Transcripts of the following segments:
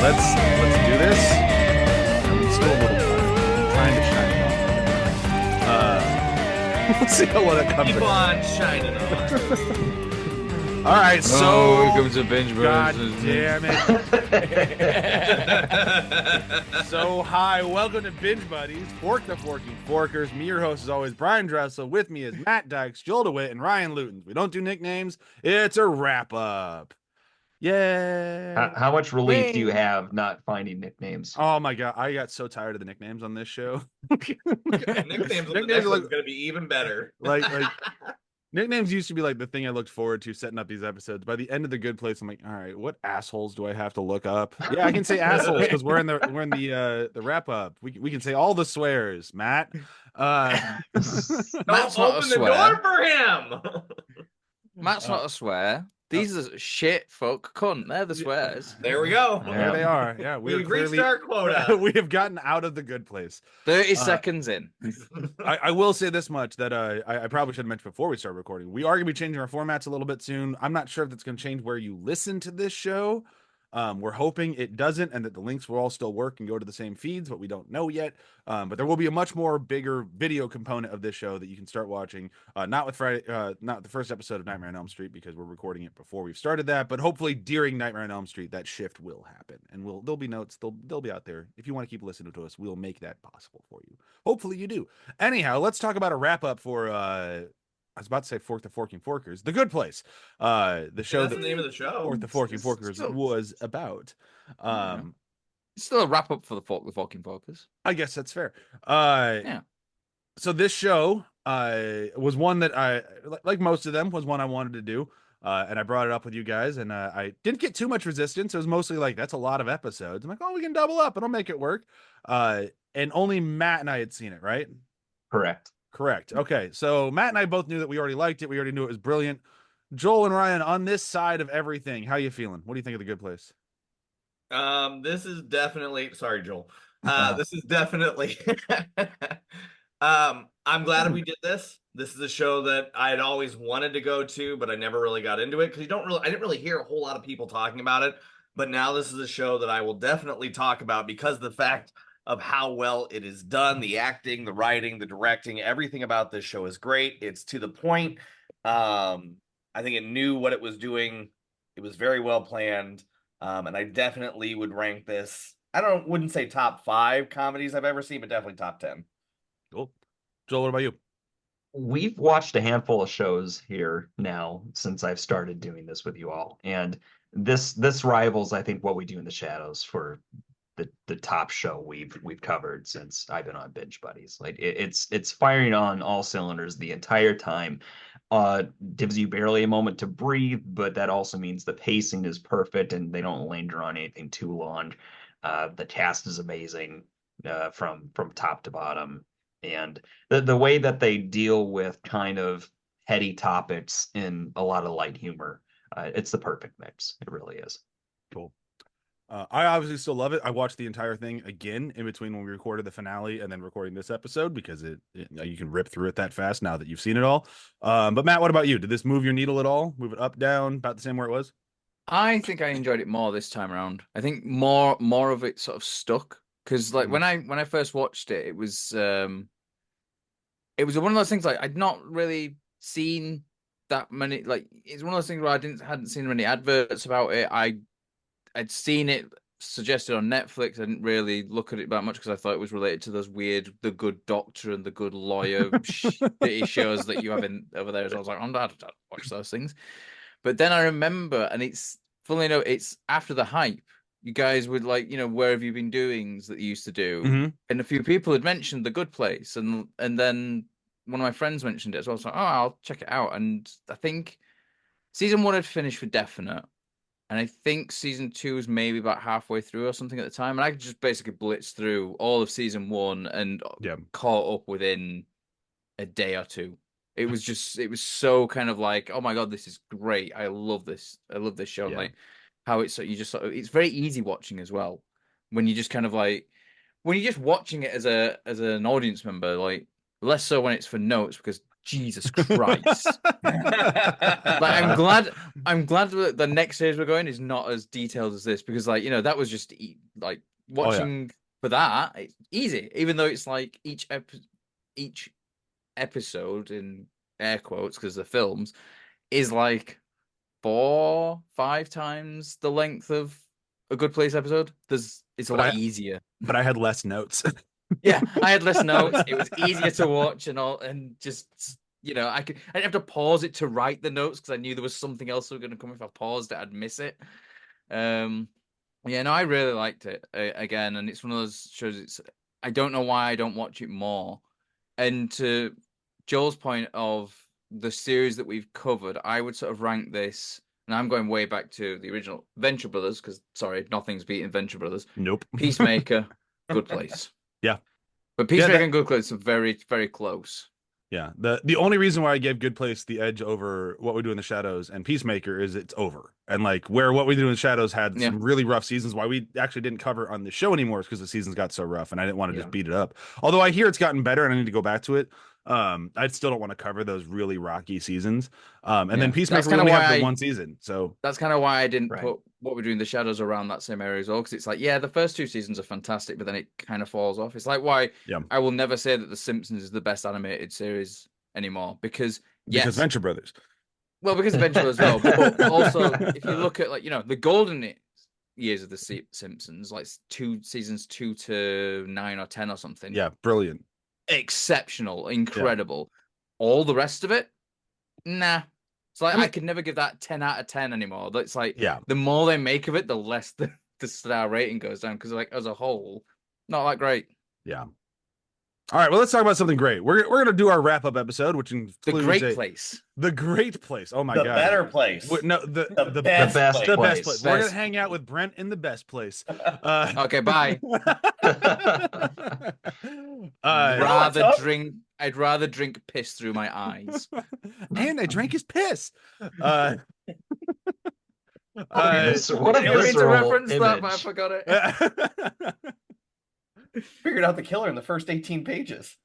let's do this. I'm still a little tired. I'm trying to shine it on. Let's see how well that comes. Keep on shining on. All right, so welcome to Binge God Brothers. damn it. So hi, welcome to Binge Buddies, Fork the Forking Forkers. Me, your host, as always, Brian Dressel. With me is Matt Dykes, Joel DeWitt, and Ryan Luton. We don't do nicknames. It's a wrap up. Yay! How much relief do you Wait. have not finding nicknames? Oh my god, I got so tired of the nicknames on this show. Nicknames on the Nicknames next are one's like- gonna be even better. like nicknames used to be like the thing I looked forward to setting up these episodes. By the end of The Good Place, I'm like, all right, what assholes do I have to look up? Yeah, I can say assholes because we're in the wrap up. We can say all the swears, Matt. Matt's Don't not a open the swear. door for him. Matt's not a swear. These are shit fuck cunt. They're the swears. There we go. There they are. Yeah, we We've reached our quota. we have gotten out of The Good Place. 30 seconds in. I will say this much that I probably should have mentioned before we start recording. We are going to be changing our formats a little bit soon. I'm not sure if that's going to change where you listen to this show. We're hoping it doesn't, and that the links will all still work and go to the same feeds, but we don't know yet. But there will be a much more bigger video component of this show that you can start watching. Not with Friday, not the first episode of Nightmare on Elm Street because we're recording it before we've started that. But hopefully during Nightmare on Elm Street, that shift will happen, and there'll be notes. They'll be out there. If you want to keep listening to us, we'll make that possible for you. Hopefully you do. Anyhow, let's talk about a wrap up for. I was about to say Fork the Forking Forkers, The Good Place. The show That's that the name of the show. Fork the Forking It's Forkers still- was about. It's still a wrap up for the fucking focus. I guess that's fair. Yeah. So this show was one that I, like most of them, was one I wanted to do. And I brought it up with you guys, and I didn't get too much resistance. It was mostly like, that's a lot of episodes. I'm like, oh, we can double up. It'll make it work. And only Matt and I had seen it, right? Correct. Correct. Okay. So Matt and I both knew that we already liked it. We already knew it was brilliant. Joel and Ryan, on this side of everything, how you feeling? What do you think of The Good Place? This is definitely sorry, Joel. This is definitely I'm glad we did this. This is a show that I had always wanted to go to, but I never really got into it because I didn't really hear a whole lot of people talking about it. But now this is a show that I will definitely talk about because of the fact of how well it is done, the acting, the writing, the directing, everything about this show is great. It's to the point. I think it knew what it was doing. It was very well planned. And I definitely would rank this. Wouldn't say top 5 comedies I've ever seen, but definitely top 10. Cool. Joel, what about you? We've watched a handful of shows here now since I've started doing this with you all, and this rivals, I think, what we do in the shadows for the top show we've covered since I've been on Binge Buddies. Like it's firing on all cylinders the entire time. Gives you barely a moment to breathe, but that also means the pacing is perfect and they don't linger on anything too long. The cast is amazing from top to bottom, and the way that they deal with kind of heady topics in a lot of light humor, it's the perfect mix. It really is. Cool. I obviously still love it. I watched the entire thing again in between when we recorded the finale and then recording this episode because you can rip through it that fast now that you've seen it all. But Matt, what about you? Did this move your needle at all? Move it up, down, about the same where it was? I think I enjoyed it more this time around. I think more of it sort of stuck because like when I first watched it, it was one of those things like I'd not really seen that many. Like it's one of those things where hadn't seen many adverts about it. I'd seen it suggested on Netflix. I didn't really look at it that much because I thought it was related to those weird The Good Doctor and The Good Lawyer shitty shows that you have over there. So I was like, I'm not to watch those things. But then I remember, and it's fully it's after the hype. You guys would like, where have you been doings that you used to do? Mm-hmm. And a few people had mentioned The Good Place, and then one of my friends mentioned it as well. I was like, oh, I'll check it out. And I think season 1 had finished for definite. And I think season 2 is maybe about halfway through or something at the time. And I just basically blitzed through all of season 1 and caught up within a day or two. It was so kind of like, oh my God, this is great. I love this. I love this show. Yeah. Like how it's it's very easy watching as well. When you just kind of like, when you're just watching it as an audience member, like less so when it's for notes because Jesus Christ. Like, I'm glad that the next series we're going is not as detailed as this, because like, you know, that was just like watching for that, it's easy, even though it's like each episode in air quotes because the films is like 4-5 times the length of a Good Place episode. It's a lot easier. But I had less notes. Yeah, I had less notes. It was easier to watch and all, and just, you know, I didn't have to pause it to write the notes because I knew there was something else that was going to come. If I paused it, I'd miss it. Yeah, no, I really liked it again, and it's one of those shows. I don't know why I don't watch it more. And to Joel's point of the series that we've covered, I would sort of rank this, and I'm going way back to the original Venture Brothers, because sorry, nothing's beating Venture Brothers. Nope. Peacemaker, Good Place. Yeah. But Peacemaker and Good Place are very, very close. Yeah. The only reason why I gave Good Place the edge over What We Do in the Shadows and Peacemaker is it's over. And like where What We Do in the Shadows had some really rough seasons, why we actually didn't cover on the show anymore is because the seasons got so rough and I didn't want to just beat it up. Although I hear it's gotten better and I need to go back to it. I still don't want to cover those really rocky seasons. And then Peacemaker we only have the one season. So that's kind of why I didn't put What We Do in the Shadows around that same area as well, because it's like, yeah, the first 2 seasons are fantastic, but then it kind of falls off. It's like why I will never say that The Simpsons is the best animated series anymore, because Venture Brothers. Well, because of Venture Brothers as well, but also if you look at, like, you know, the golden years of The Simpsons, like 2 seasons 2 to 9 or 10 or something. Yeah, brilliant. Exceptional, incredible. All the rest of it, nah. It's like I could never give that 10 out of 10 anymore. It's like the more they make of it, the less the star rating goes down, because like as a whole, not that great. Yeah. All right, well, let's talk about something great. We're gonna do our wrap up episode, which includes The Great Place. The Great Place. Oh my god, the better place. No, the best place. We're gonna hang out with Brent in the best place. Okay, bye. I'd rather drink piss through my eyes. And I drank his piss. What a visceral reference image. that, but I forgot it. Figured out the killer in the first 18 pages.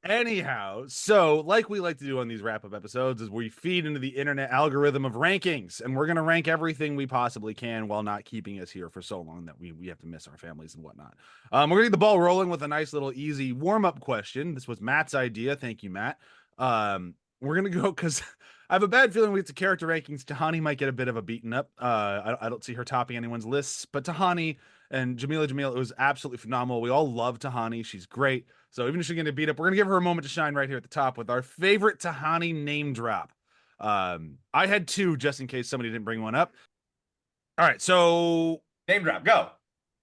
Anyhow, so like we like to do on these wrap-up episodes is we feed into the internet algorithm of rankings, and we're going to rank everything we possibly can while not keeping us here for so long that we have to miss our families and whatnot. We're going to get the ball rolling with a nice little easy warm-up question. This was Matt's idea. Thank you, Matt. We're going to go because I have a bad feeling we get to character rankings. Tahani might get a bit of a beaten up. I don't see her topping anyone's lists, but Tahani and Jamila Jamil, it was absolutely phenomenal. We all love Tahani. She's great. So even if she's going to beat up, we're going to give her a moment to shine right here at the top with our favorite Tahani name drop. I had 2 just in case somebody didn't bring one up. All right, so Name drop, go.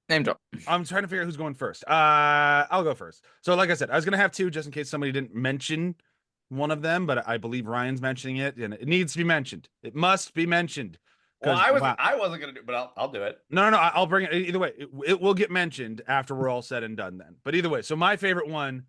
Name drop. I'm trying to figure out who's going first. I'll go first. So like I said, I was going to have 2 just in case somebody didn't mention one of them, but I believe Ryan's mentioning it, and it needs to be mentioned. It must be mentioned. Well, I wasn't gonna do it, but I'll do it. No, I'll bring it either way. It will get mentioned after we're all said and done then. But either way, so my favorite one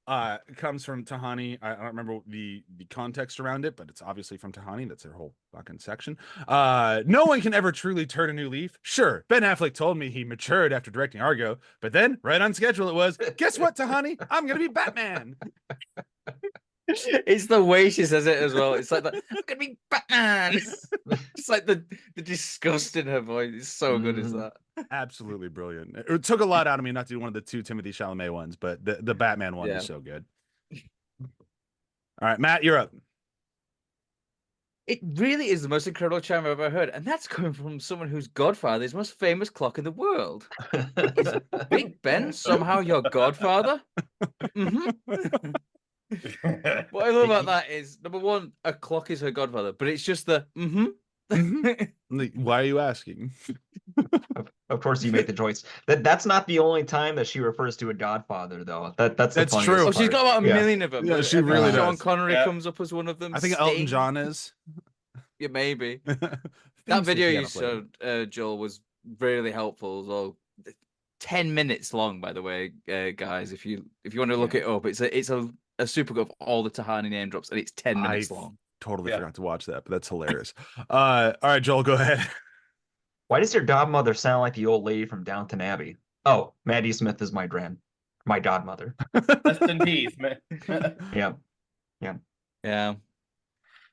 comes from Tahani. I don't remember the context around it, but it's obviously from Tahani. That's their whole fucking section. No one can ever truly turn a new leaf. Sure, Ben Affleck told me he matured after directing Argo, but then right on schedule it was, guess what, Tahani? I'm gonna be Batman. It's the way she says it as well. It's like, I'm gonna be Batman. It's like the disgust in her voice. It's so good as that. Absolutely brilliant. It took a lot out of me not to do one of the 2 Timothée Chalamet ones, but the Batman one is so good. All right, Matt, you're up. It really is the most incredible chime I've ever heard, and that's coming from someone whose godfather is the most famous clock in the world. Is Big Ben somehow your godfather? Mm-hmm. What I love about that is, number one, a clock is her godfather, but it's just the Why are you asking? Of course, you make the choice. That's not the only time that she refers to a godfather, though. That's That's the true. Oh, she's got about a million of them. Yeah, she really Sean does. Connery comes up as one of them. I think Elton John is. Yeah, maybe. That video you showed, Joel, was really helpful as well. 10 minutes long, by the way, guys. If you want to look it up, it's a super good of all the Tahani name drops, and it's 10 minutes long. Totally forgot to watch that, but that's hilarious. All right, Joel, go ahead. Why does your godmother sound like the old lady from Downton Abbey? Oh, Maddie Smith is my godmother. Rest in peace, man. Yeah. Yeah.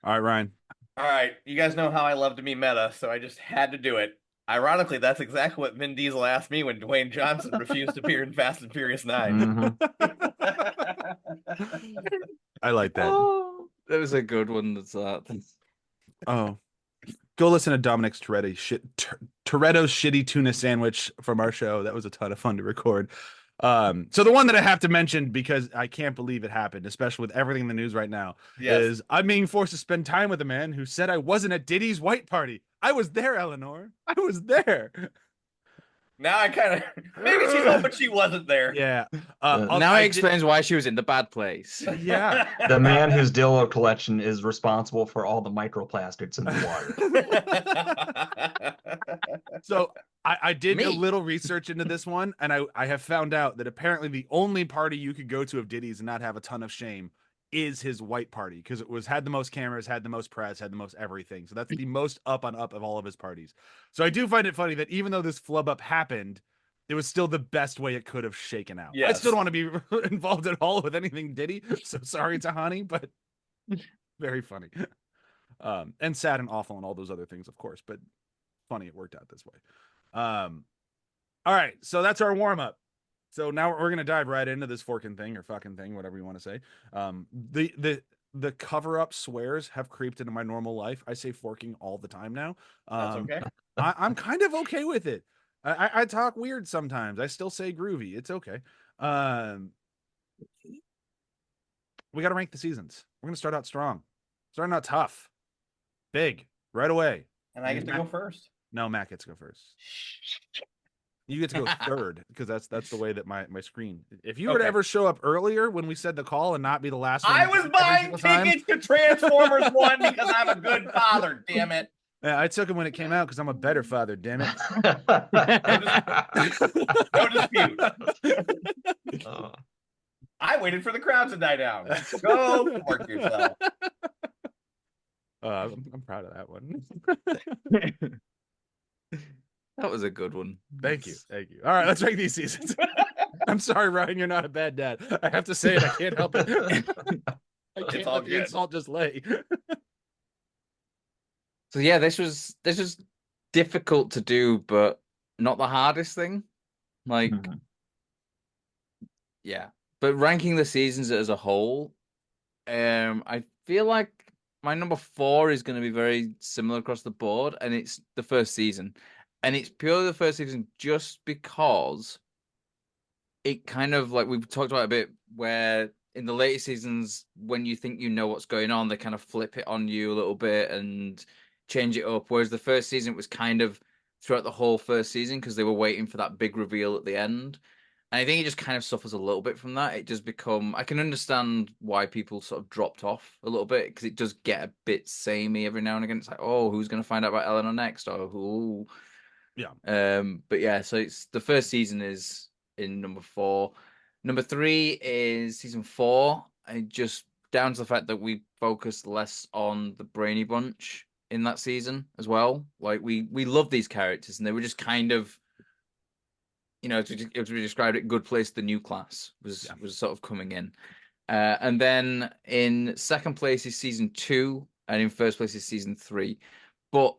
All right, Ryan. All right, you guys know how I love to be meta, so I just had to do it. Ironically, that's exactly what Vin Diesel asked me when Dwayne Johnson refused to appear in Fast and Furious 9. I like that. Oh, that was a good one. That's that. Oh, go listen to Dominic's Toretto's shitty tuna sandwich from our show. That was a ton of fun to record. So the one that I have to mention because I can't believe it happened, especially with everything in the news right now, Yes. is I'm being forced to spend time with a man who said I wasn't at Diddy's white party. I was there, Eleanor. I was there. Now I kind of maybe she's hoping she wasn't there. Yeah. Now it explains why she was in the bad place. Yeah. The man whose Dillo collection is responsible for all the microplastics in the water. So I did a Me. little research into this one, and I have found out that apparently the only party you could go to of Diddy's and not have a ton of shame is his white party because it was had the most cameras, had the most press, had the most everything. So that's the most up on up of all of his parties. So I do find it funny that even though this flub up happened, it was still the best way it could have shaken out. I Yes. still don't want to be involved at all with anything Diddy. So sorry, Tahani, but very funny. And sad and awful and all those other things, of course, but funny it worked out this way. All right, so that's our warm-up. So now we're gonna dive right into this forking thing or fucking thing, whatever you want to say. The cover-up swears have creeped into my normal life. I say forking all the time now. That's okay. I'm kind of okay with it. I talk weird sometimes. I still say groovy. It's okay. We got to rank the seasons. We're gonna start out strong, starting out tough, big, right away. And I get to go first. No, Matt gets to go first. You get to go third because that's the way that my screen. If you were to Okay. ever show up earlier when we said the call and not be the last one, I was every buying single time- tickets to Transformers 1 because I'm a good father, damn it. Yeah, I took him when it came out because I'm a better father. Damn it. No dispute. Oh. I waited for the crowd to die down. Go work yourself. I'm proud of that one. That was a good one. Thank you. All right, let's rank these seasons. I'm sorry, Ryan, you're not a bad dad. I have to say it. I can't help it. I can't all let the good. insult just lay. So yeah, this was difficult to do, but not the hardest thing. Like, Mhm. yeah. But ranking the seasons as a whole, I feel like my number 4 is going to be very similar across the board, and it's the first season. And it's purely the first season just because it kind of, like we've talked about a bit, where in the later seasons, when you think you know what's going on, they kind of flip it on you a little bit and change it up. Whereas the first season was kind of throughout the whole first season because they were waiting for that big reveal at the end. And I think it just kind of suffers a little bit from that. It just I can understand why people sort of dropped off a little bit because it does get a bit samey every now and again. It's like, oh, who's going to find out about Eleanor next? Or who? Yeah. But yeah, so it's the first season is in number 4. Number 3 is season 4. And just down to the fact that we focused less on the Brainy Bunch in that season as well. Like we love these characters, and they were just kind of, you know, as we described it, good place. The new class was sort of coming in, and then in second place is season 2, and in first place is season 3. But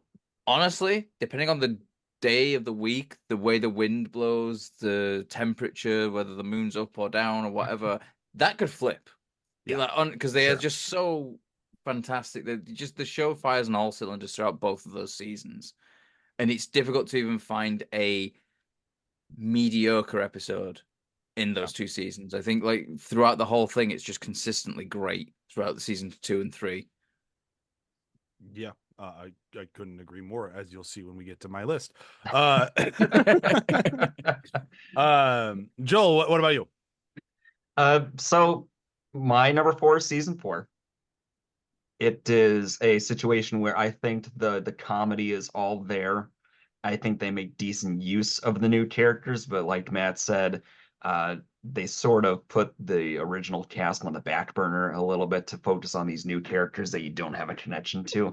honestly, depending on the day of the week, the way the wind blows, the temperature, whether the moon's up or down or whatever, that could flip. Yeah. Because they are just so fantastic. The show fires on all cylinders throughout both of those seasons, and it's difficult to even find a mediocre episode in those 2 seasons. I think like throughout the whole thing, it's just consistently great throughout the seasons 2 and 3. Yeah. I couldn't agree more, as you'll see when we get to my list. Joel, what about you? So my number 4 is season 4. It is a situation where I think the comedy is all there. I think they make decent use of the new characters, but like Matt said, they sort of put the original cast on the back burner a little bit to focus on these new characters that you don't have a connection to.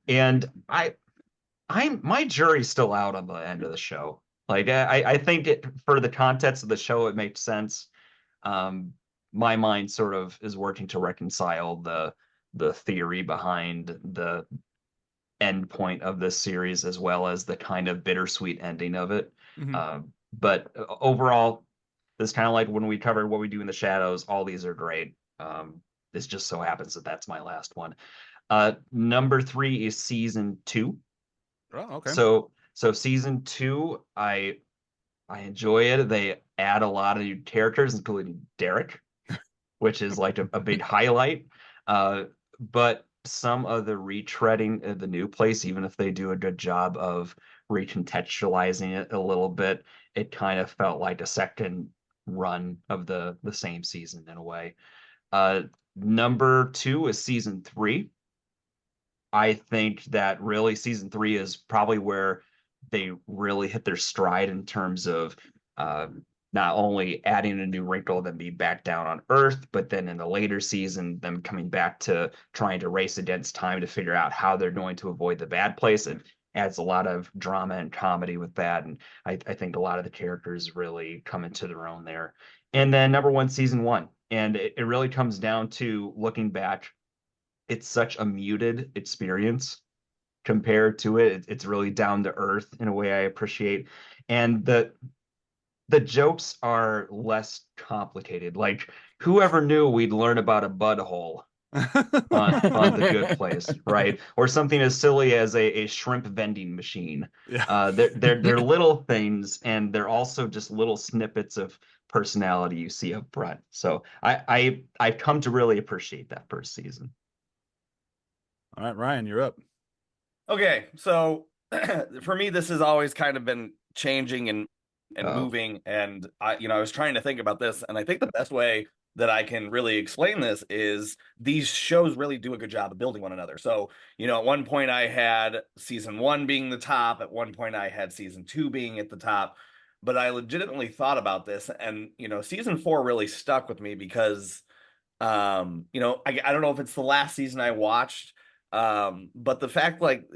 And my jury's still out on the end of the show. Like I think for the context of the show, it makes sense. My mind sort of is working to reconcile the theory behind the end point of this series, as well as the kind of bittersweet ending of it. Mhm. But overall, it's kind of like when we covered What We Do in the Shadows. All these are great. It just so happens that that's my last one. Number 3 is season 2. Oh, okay. So season 2, I enjoy it. They add a lot of new characters, including Derek, which is like a big highlight. But some of the retreading of the new place, even if they do a good job of recontextualizing it a little bit, it kind of felt like a second run of the same season in a way. Number 2 is season 3. I think that really season 3 is probably where they really hit their stride in terms of uh, not only adding a new wrinkle, then be back down on Earth, but then in the later season, them coming back to trying to race against time to figure out how they're going to avoid the bad place. And adds a lot of drama and comedy with that. And I think a lot of the characters really come into their own there. And then number 1, season 1. And it really comes down to looking back, it's such a muted experience compared to it. It's really down to earth in a way I appreciate. And the jokes are less complicated. Like, whoever knew we'd learn about a bud hole on The Good Place, right? Or something as silly as a shrimp vending machine. Yeah. They're little things, and they're also just little snippets of personality you see up front. So I've come to really appreciate that first season. All right, Ryan, you're up. Okay, so for me, this has always kind of been changing and Oh. moving, and I was trying to think about this, and I think the best way that I can really explain this is these shows really do a good job of building one another. So, at one point I had season 1 being the top, at one point I had season 2 being at the top, but I legitimately thought about this, and season 4 really stuck with me because I don't know if it's the last season I watched, but the fact, like,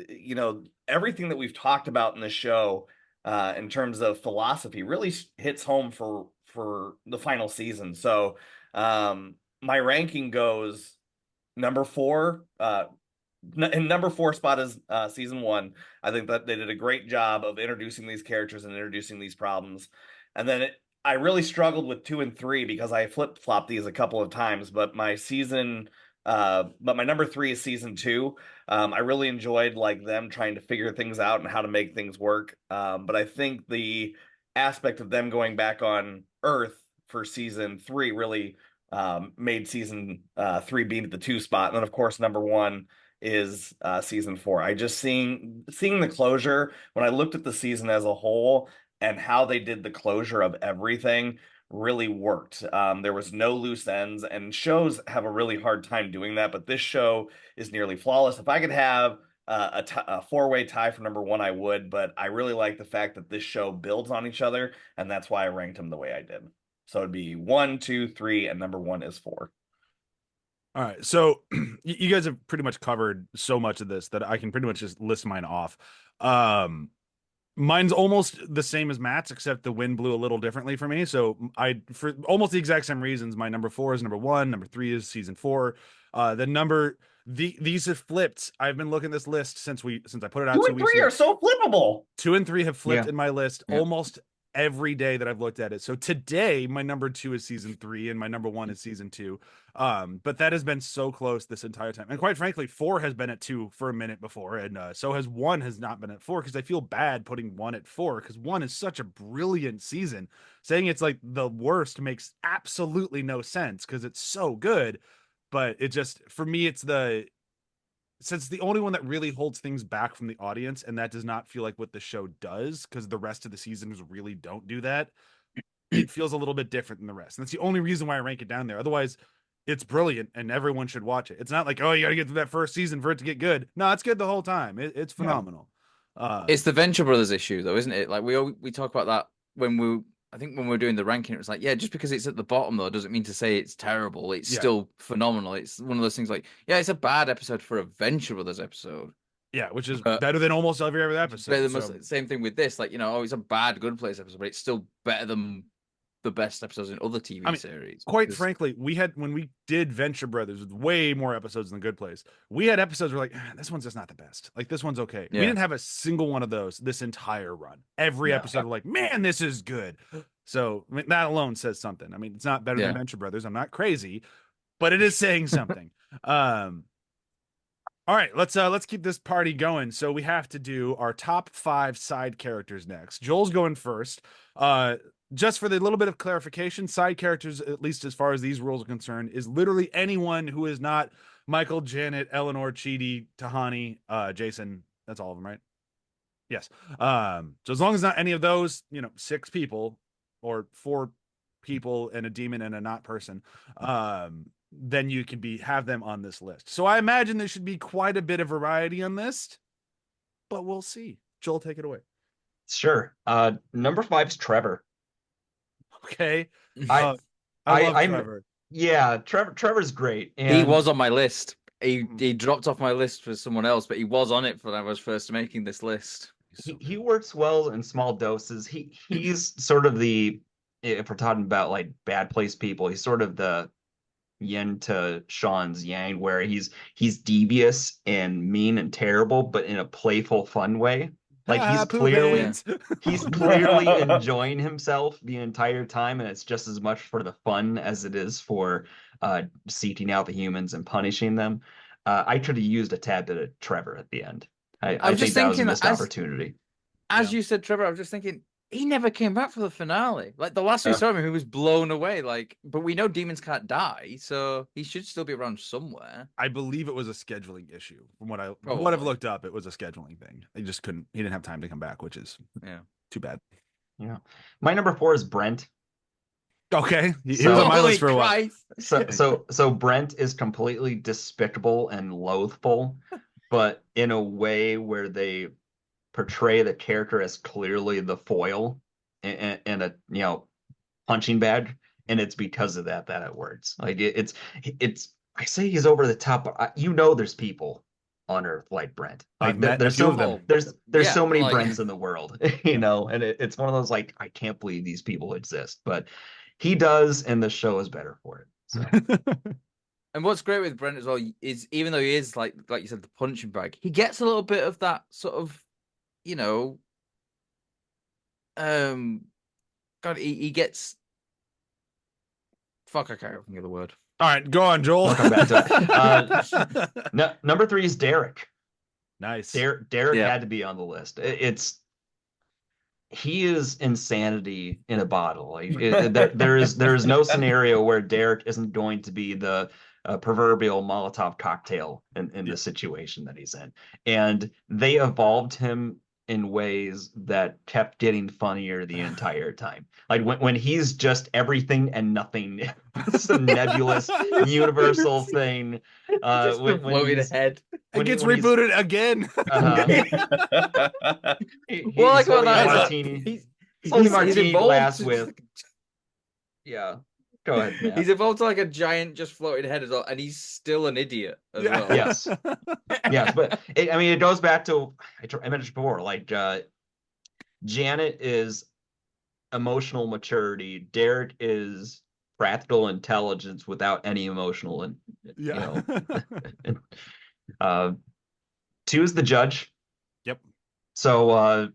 everything that we've talked about in the show in terms of philosophy really hits home for the final season. So my ranking goes number 4, and number 4 spot is season 1. I think that they did a great job of introducing these characters and introducing these problems. And then I really struggled with 2 and 3 because I flip-flopped these a couple of times, but my number 3 is season 2. I really enjoyed like them trying to figure things out and how to make things work. But I think the aspect of them going back on Earth for season 3 really made season 3 being at the 2 spot. And then of course number 1 is season 4. I just seeing the closure when I looked at the season as a whole and how they did the closure of everything really worked. There was no loose ends, and shows have a really hard time doing that, but this show is nearly flawless. If I could have a 4-way tie for number 1, I would, but I really like the fact that this show builds on each other, and that's why I ranked them the way I did. So it'd be 1, 2, 3, and number 1 is 4. All right. So you guys have pretty much covered so much of this that I can pretty much just list mine off. Mine's almost the same as Matt's, except the wind blew a little differently for me. So for almost the exact same reasons, my number 4 is number 1, number 3 is season 4. These have flipped. I've been looking at this list since I put it out 2 2 and weeks 3 ago. are so flippable. 2 and 3 have flipped Yeah. in my list Yeah. almost every day that I've looked at it. So today my number 2 is season 3 and my number 1 is season 2. But that has been so close this entire time. And quite frankly, 4 has been at 2 for a minute before, and so has 1 has not been at 4, because I feel bad putting 1 at 4 because 1 is such a brilliant season. Saying it's like the worst makes absolutely no sense because it's so good. But it just, for me, since the only one that really holds things back from the audience, and that does not feel like what the show does, because the rest of the seasons really don't do that, it feels a little bit different than the rest. And that's the only reason why I rank it down there. Otherwise, it's brilliant and everyone should watch it. It's not like, oh, you got to get through that first season for it to get good. No, it's good the whole time. It's phenomenal. It's the Venture Brothers issue, though, isn't it? Like we talk about that I think when we were doing the ranking, it was like, yeah, just because it's at the bottom though doesn't mean to say it's terrible. It's still phenomenal. It's one of those things like, yeah, it's a bad episode for a Venture Brothers episode. Yeah, which is better than almost every other episode. Same thing with this, like, oh, it's a bad Good Place episode, but it's still better than the best episodes in other TV I mean, series. Quite because- frankly, we had when we did Venture Brothers with way more episodes than Good Place. We had episodes where like this one's just not the best. Like this one's okay. We Yeah. didn't have a single one of those this entire run. Every No. episode, we're like, man, this is good. So I mean, that alone says something. I mean, it's not better Yeah. than Venture Brothers. I'm not crazy, but it is saying something. All right, let's keep this party going. So we have to do our top 5 side characters next. Joel's going first. Just for the little bit of clarification, side characters, at least as far as these rules are concerned, is literally anyone who is not Michael, Janet, Eleanor, Chidi, Tahani, Jason. That's all of them, right? Yes. So as long as not any of those, 6 people or 4 people and a demon and a not person, then you can have them on this list. So I imagine there should be quite a bit of variety on this, but we'll see. Joel, take it away. Sure. Number 5 is Trevor. Okay. I- love I'm- Trevor. Yeah, Trevor's great. And He was on my list. He Mhm. dropped off my list for someone else, but he was on it when I was first making this list. he works well in small doses. He's sort of the, if we're talking about like bad place people, he's sort of the yin to Sean's yang, where he's devious and mean and terrible, but in a playful, fun way. Like he's Pooh clearly Beans. he's clearly enjoying himself the entire time, and it's just as much for the fun as it is for seeking out the humans and punishing them. I could have used a tad bit of Trevor at the end. I was think just that was a thinking, missed as- opportunity. As Yeah. you said, Trevor, I was just thinking he never came back for the finale. Like the last we Yeah. saw him, he was blown away. Like, but we know demons can't die, so he should still be around somewhere. I believe it was a scheduling issue. From what I've Probably. looked up, it was a scheduling thing. He just couldn't. He didn't have time to come back, which is Yeah. too bad. My number 4 is Brent. Okay, he So- was on my Holy list for a while. Christ. So Brent is completely despicable and loathful, but in a way where they portray the character as clearly the foil and a punching bag, and it's because of that it works. Like it's I say he's over the top, but there's people on Earth like Brent. Like I've met there's a few so of them. there's Yeah, so many like- Brents in the world, and it's one of those like I can't believe these people exist, but he does, and the show is better for it. So And what's great with Brent as well is even though he is like you said, the punching bag, he gets a little bit of that sort of, God, he gets. Fuck, I can't think of the word. All right, go on, Joel. We'll come back to it. No, number 3 is Derek. Nice. Derek Yeah. had to be on the list. He is insanity in a bottle. Like there is no scenario where Derek isn't going to be the proverbial Molotov cocktail in the situation that he's in. And they evolved him in ways that kept getting funnier the entire time. Like when he's just everything and nothing, it's a nebulous universal thing. Just When floating he's- ahead. It gets when he's- rebooted again. Well, like he's what holding a that is, martini. he's Only he's martini involved glass to- with. Yeah, go ahead. Matt. He's evolved to like a giant, just floating head as well, and he's still an idiot as Yeah. well. Yes. Yes, but it goes back to I mentioned before. Like Janet is emotional maturity. Derek is practical intelligence without any emotional and Yeah. 2 is the judge. Yep. So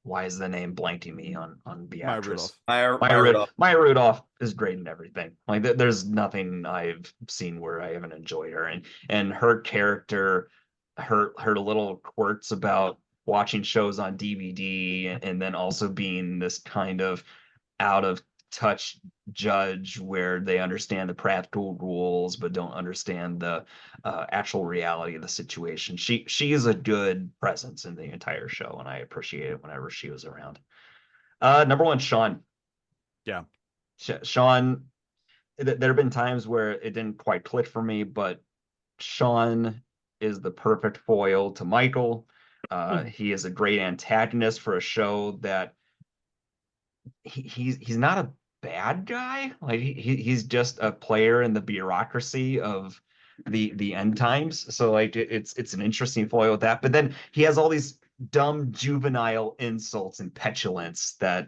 why is the name blanking me on Maya Beatrice? Rudolph. Maya Rudolph is great in everything. Like there's nothing I've seen where I haven't enjoyed her, and her character, her little quirks about watching shows on DVD and then also being this kind of out of touch judge where they understand the practical rules but don't understand the actual reality of the situation. She is a good presence in the entire show, and I appreciate it whenever she was around. Number 1, Sean. Yeah. Sean, there have been times where it didn't quite click for me, but Sean is the perfect foil to Michael. He is a great antagonist for a show that he's not a bad guy. Like he's just a player in the bureaucracy of the end times. So like it's an interesting foil with that. But then he has all these dumb juvenile insults and petulance that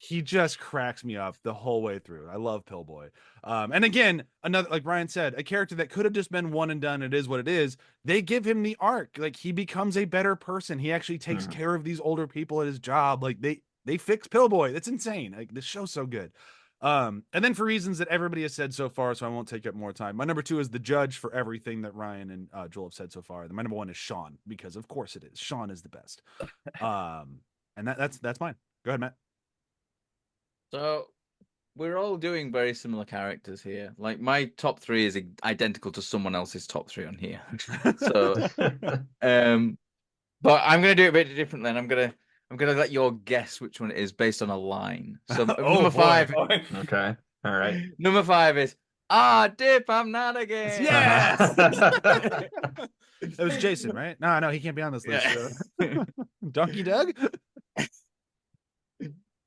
He just cracks me up the whole way through. I love Pillboy. And again, another, like Ryan said, a character that could have just been one and done. It is what it is. They give him the arc. Like he becomes a better person. He actually takes Mhm. care of these older people at his job. Like they fix Pillboy. That's insane. Like this show's so good. And then for reasons that everybody has said so far, so I won't take up more time. My number 2 is the judge for everything that Ryan and Joel have said so far. My number 1 is Sean, because of course it is. Sean is the best. And that's mine. Go ahead, Matt. So we're all doing very similar characters here. Like my top 3 is identical to someone else's top 3 on here. So but I'm gonna do it a bit differently, and I'm gonna let you all guess which one it is based on a line. So Oh, number boy. 5. Okay. All right. Number 5 is Dip, I'm not again. Yes! Uh-huh. It was Jason, right? No, he can't be on this list. Yeah. Donkey Doug?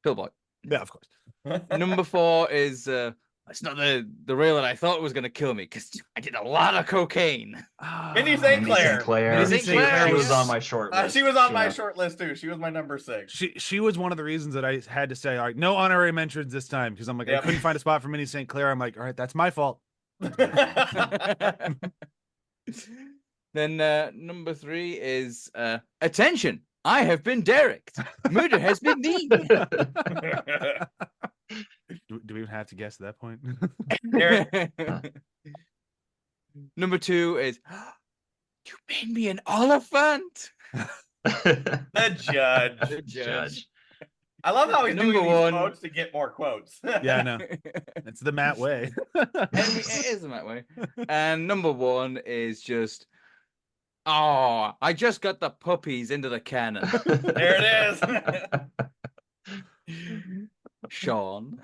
Pillboy. Yeah, of course. Number 4 is it's not the rail that I thought was gonna kill me because I did a lot of cocaine. Mindy St. Mindy Claire. St. Claire. Mindy St. Claire, She was yes. on my short list. She was on my Yeah. short list too. She was my number 6. She was one of the reasons that I had to say, all right, no honorary mentions this time, because I'm like, I Yep. couldn't find a spot for Minnie St. Clair. I'm like, all right, that's my fault. Then number 3 is attention. I have been Derek. Murder has been me. Do we even have to guess at that point? Number 2 is you made me an elephant. The judge. The Judge. I love how he's Number doing these 1. quotes to get more quotes. Yeah, I know. It's the Matt way. It is that way. And number 1 is just, I just got the puppies into the cannon. There it is. Sean.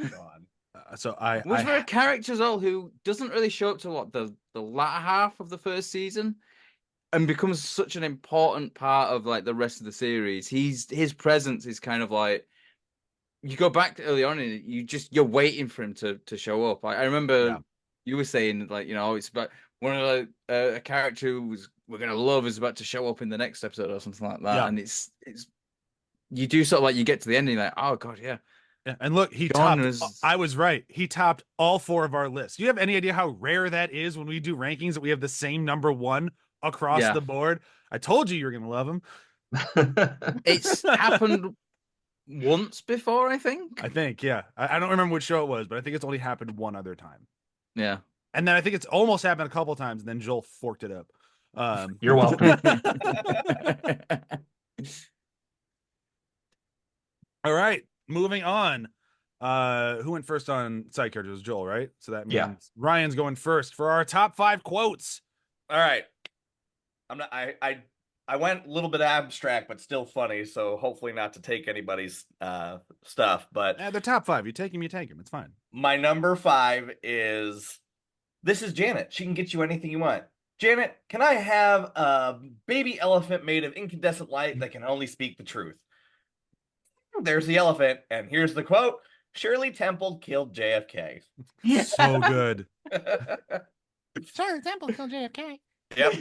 So I Was there a character as well who doesn't really show up to what the latter half of the first season and becomes such an important part of like the rest of the series. His presence is kind of like you go back to early on and you're waiting for him to show up. I remember you were saying like, it's about one of the a character who we're gonna love is about to show up in the next episode or something like that. Yeah. And it's you do sort of like you get to the end and you're like, oh god, yeah. Yeah, and look, he John topped. I was right. He topped all 4 of our lists. Do you have any idea how rare that is when we do rankings that we have the same number 1 across the board? I told you were gonna love him. It's happened once before, I think. Yeah. I don't remember which show it was, but I think it's only happened one other time. Yeah. And then I think it's almost happened a couple times, and then Joel forked it up. You're welcome. All right, moving on. Who went first on side characters? It was Joel, right? So that means Ryan's going first for our top 5 quotes. All right. I went a little bit abstract, but still funny. So hopefully not to take anybody's stuff. But They're top 5. You take him. It's fine. my number 5 is, this is Janet. She can get you anything you want. Janet, can I have a baby elephant made of incandescent light that can only speak the truth? There's the elephant, and here's the quote: Shirley Temple killed JFK. So good. Shirley Temple killed JFK. Yep.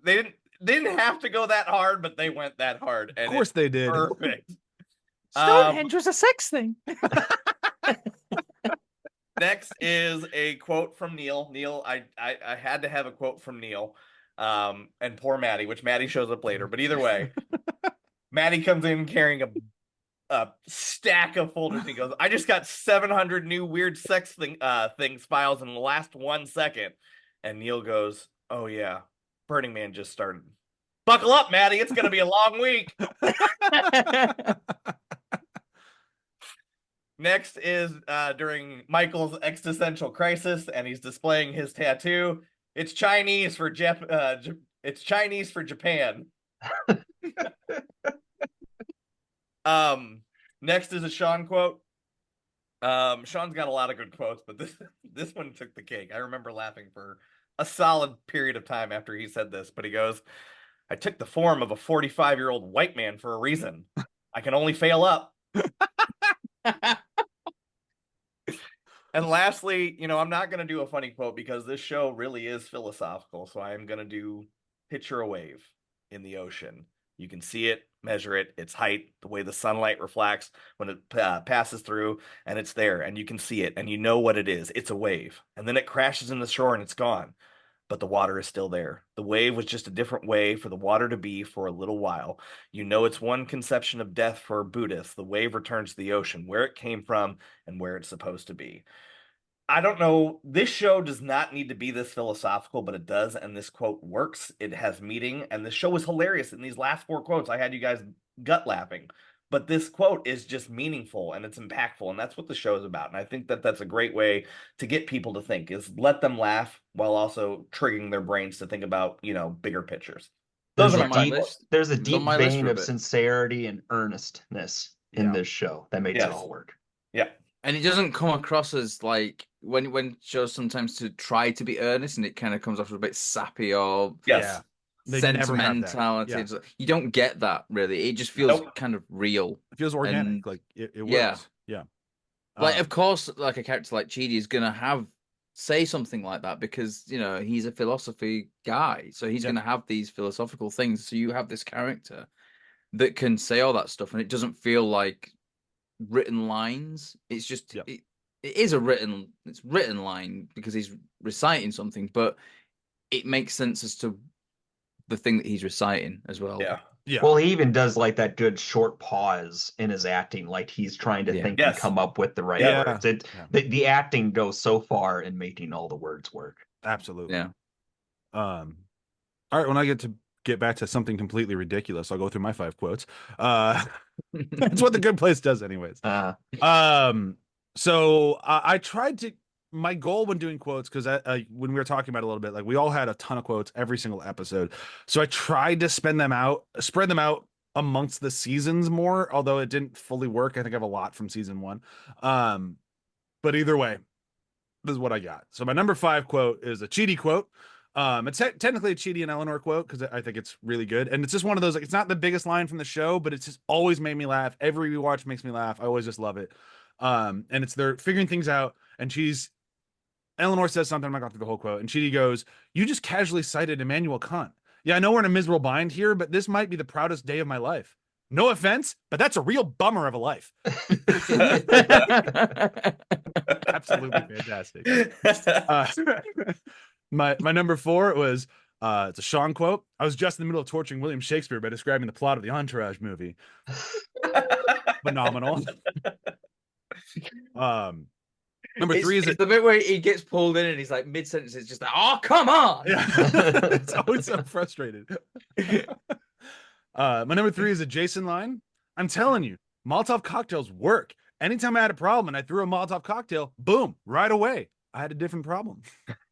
They didn't have to go that hard, but they went that hard. And Of course they did. perfect. Stonehenge was a sex thing. Next is a quote from Neil. Neil, I had to have a quote from Neil. And poor Maddie, which Maddie shows up later. But either way, Maddie comes in carrying a stack of folders. He goes, I just got 700 new weird sex things files in the last 1 second. And Neil goes, oh yeah, Burning Man just started. Buckle up, Maddie. It's going to be a long week. Next is during Michael's existential crisis, and he's displaying his tattoo. It's Chinese for it's Chinese for Japan. Next is a Sean quote. Sean's got a lot of good quotes, but this one took the cake. I remember laughing for a solid period of time after he said this, but he goes, I took the form of a 45-year-old white man for a reason. I can only fail up. And lastly, I'm not going to do a funny quote because this show really is philosophical. So I am going to do picture a wave in the ocean. You can see it, measure it, its height, the way the sunlight reflects when it passes through, and it's there, and you can see it, and you know what it is. It's a wave. And then it crashes in the shore and it's gone. But the water is still there. The wave was just a different way for the water to be for a little while. You know, it's one conception of death for Buddhists. The wave returns to the ocean, where it came from and where it's supposed to be. I don't know. This show does not need to be this philosophical, but it does. And this quote works. It has meaning. And the show was hilarious. In these last 4 quotes, I had you guys gut laughing. But this quote is just meaningful and it's impactful. And that's what the show is about. And I think that that's a great way to get people to think, is let them laugh while also triggering their brains to think about, you know, bigger pictures. There's Those a are my deep, quotes. there's a It's on deep my list vein for a of bit. sincerity and earnestness in Yeah. this show that makes Yes. it all work. Yeah. And it doesn't come across as like when shows sometimes to try to be earnest and it kind of comes off as a bit sappy or Yes. Yeah. They never have that. sentimentality. Yeah. It's like- you don't get that really. It just feels Nope. kind of real. It feels organic. And- Like it yeah. works. Yeah. Like, Um, of course, like a character like Chidi is gonna say something like that because you know he's a philosophy guy, so he's Yeah. gonna have these philosophical things. So you have this character that can say all that stuff, and it doesn't feel like written lines. It's just Yep. it is it's written line because he's reciting something, but it makes sense as to the thing that he's reciting as well. Yeah. yeah. Well, he even does like that good short pause in his acting, like he's trying to Yeah. think Yes. and come up with the right Yeah. words. Yeah. The acting goes so far in making all the words work. Absolutely. Yeah. All right. When I get back to something completely ridiculous, I'll go through my 5 quotes. That's what the Good Place does, anyways. So I tried to. My goal when doing quotes, because when we were talking about it a little bit, like we all had a ton of quotes every single episode. So I tried to spread them out amongst the seasons more, although it didn't fully work. I think I have a lot from season 1. But either way, this is what I got. So my number 5 quote is a Chidi quote. It's technically a Chidi and Eleanor quote because I think it's really good, and it's just one of those, like, it's not the biggest line from the show, but it's just always made me laugh. Every rewatch makes me laugh. I always just love it. And it's they're figuring things out, and Eleanor says something. I'm not going through the whole quote, and Chidi goes, "You just casually cited Immanuel Kant. Yeah, I know we're in a miserable bind here, but this might be the proudest day of my life. No offense, but that's a real bummer of a life." Absolutely fantastic. My number 4 was it's a Sean quote. "I was just in the middle of torturing William Shakespeare by describing the plot of the Entourage movie." Phenomenal. Number 3 is it's the bit where he gets pulled in and he's like mid sentence. It's just like, oh come on. Yeah. It's always so frustrated. My number 3 is a Jason line. "I'm telling you, Molotov cocktails work. Anytime I had a problem and I threw a Molotov cocktail, boom, right away, I had a different problem."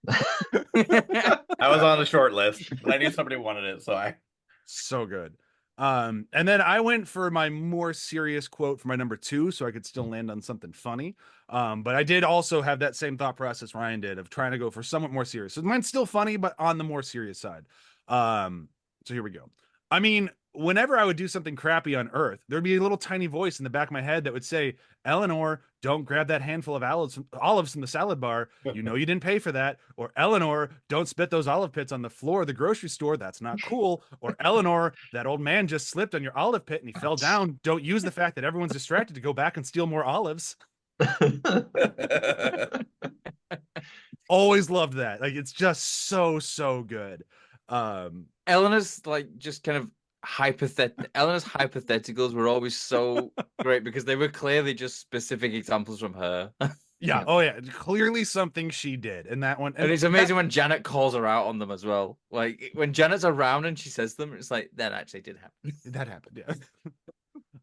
I was on the short list, but I knew somebody wanted it, so I. So good. And then I went for my more serious quote for my number 2, so I could still land on something funny. But I did also have that same thought process Ryan did of trying to go for somewhat more serious. So mine's still funny, but on the more serious side. So here we go. I mean, whenever I would do something crappy on Earth, there'd be a little tiny voice in the back of my head that would say, "Eleanor, don't grab that handful of olives from the salad bar. You know you didn't pay for that." Or, "Eleanor, don't spit those olive pits on the floor of the grocery store. That's not cool." Or, "Eleanor, that old man just slipped on your olive pit and he fell down. Don't use the fact that everyone's distracted to go back and steal more olives." Always loved that. Like, it's just so good. Eleanor's like just kind of Eleanor's hypotheticals were always so great because they were clearly just specific examples from her. Yeah. Yeah. Oh yeah. Clearly something she did in that one. And it's amazing when Janet calls her out on them as well. Like when Janet's around and she says them, it's like that actually did happen. That happened. Yeah.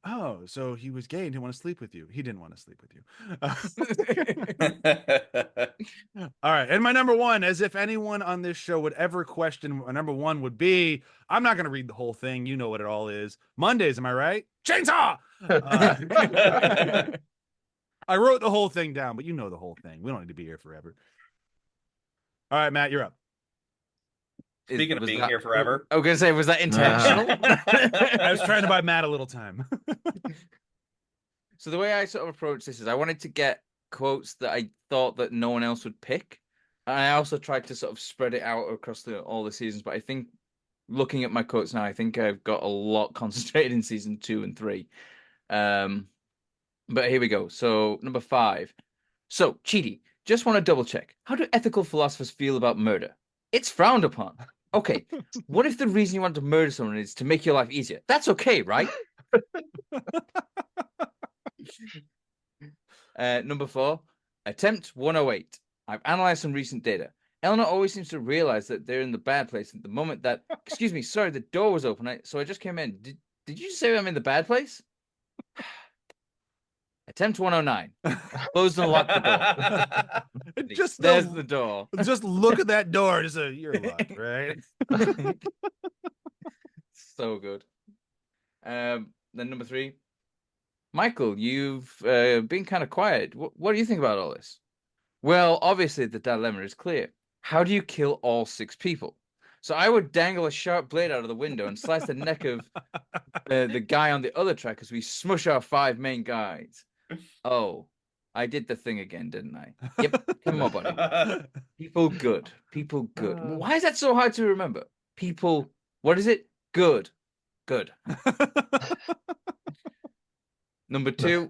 Oh, so he was gay and didn't want to sleep with you. He didn't want to sleep with you. All right. And my number 1, as if anyone on this show would ever question what my number 1 would be, I'm not going to read the whole thing. You know what it all is. Mondays, am I right? Chainsaw! I wrote the whole thing down, but you know the whole thing. We don't need to be here forever. All right, Matt, you're up. Speaking of Was being that- here forever, I was gonna say, was that intentional? I was trying to buy Matt a little time. So the way I sort of approach this is I wanted to get quotes that I thought that no one else would pick. And I also tried to sort of spread it out across all the seasons, but I think looking at my quotes now, I think I've got a lot concentrated in season 2 and 3. But here we go. So number 5. So, Chidi, just want to double check. How do ethical philosophers feel about murder? It's frowned upon. Okay, what if the reason you want to murder someone is to make your life easier? That's okay, right? Number 4, attempt 108. I've analyzed some recent data. Eleanor always seems to realize that they're in the bad place at the moment that, excuse me, sorry, the door was open, so I just came in. Did you say I'm in the bad place? Attempt 109. Close and lock the door. There's the door. Just look at that door. Just you're locked, right? So good. Then number 3. Michael, you've been kind of quiet. What do you think about all this? Well, obviously the dilemma is clear. How do you kill all 6 people? So I would dangle a sharp blade out of the window and slice the neck of the guy on the other track as we smush our 5 main guys. Oh, I did the thing again, didn't I? Yep. Come on, buddy. People good. People good. Why is that so hard to remember? People, what is it? Good. Good. Number 2.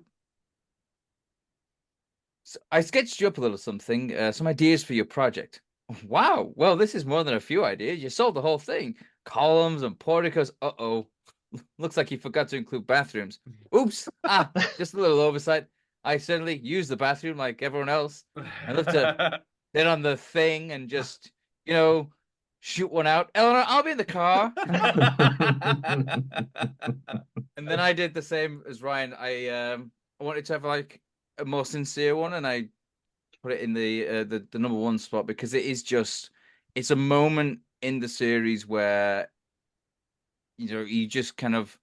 So I sketched you up a little something, some ideas for your project. Wow. Well, this is more than a few ideas. You solved the whole thing. Columns and porticos. Uh-oh. Looks like you forgot to include bathrooms. Oops. Just a little oversight. I certainly use the bathroom like everyone else. I love to sit on the thing and just, shoot one out. Eleanor, I'll be in the car. And then I did the same as Ryan. I wanted to have like a more sincere one, and I put it in the number 1 spot because it's a moment in the series where you just kind of,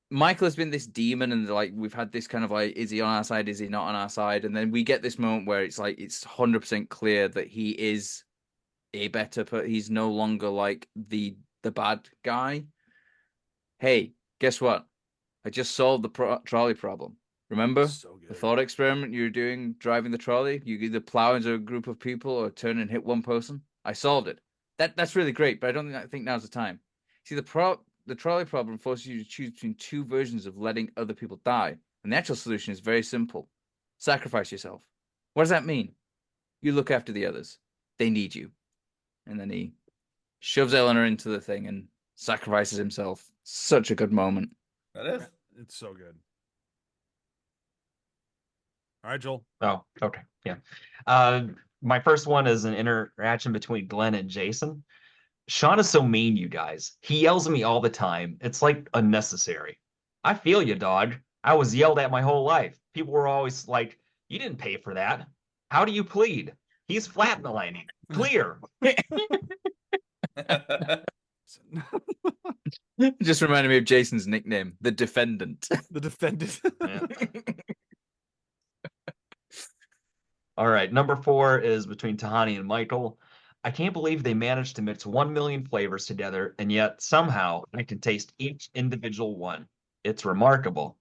Michael has been this demon, and like we've had this kind of like, is he on our side, is he not on our side? And then we get this moment where it's like it's 100% clear that he is a better, but he's no longer like the bad guy. Hey, guess what? I just solved the trolley problem. Remember the thought experiment you were doing driving the trolley? You either plow into a group of people or turn and hit one person. I solved it. That's really great, but I think now's the time. See, the trolley problem forces you to choose between 2 versions of letting other people die, and the actual solution is very simple: sacrifice yourself. What does that mean? You look after the others. They need you. And then he shoves Eleanor into the thing and sacrifices himself. Such a good moment. That is. It's so good. All right, Joel. Oh, okay. Yeah. My first one is an interaction between Glenn and Jason. Sean is so mean, you guys. He yells at me all the time. It's like unnecessary. I feel you, dog. I was yelled at my whole life. People were always like, you didn't pay for that. How do you plead? He's flatlining. Clear. Just reminded me of Jason's nickname, the Defendant. The Defendant. Yeah. All right. Number 4 is between Tahani and Michael. I can't believe they managed to mix 1 million flavors together, and yet somehow I can taste each individual one. It's remarkable.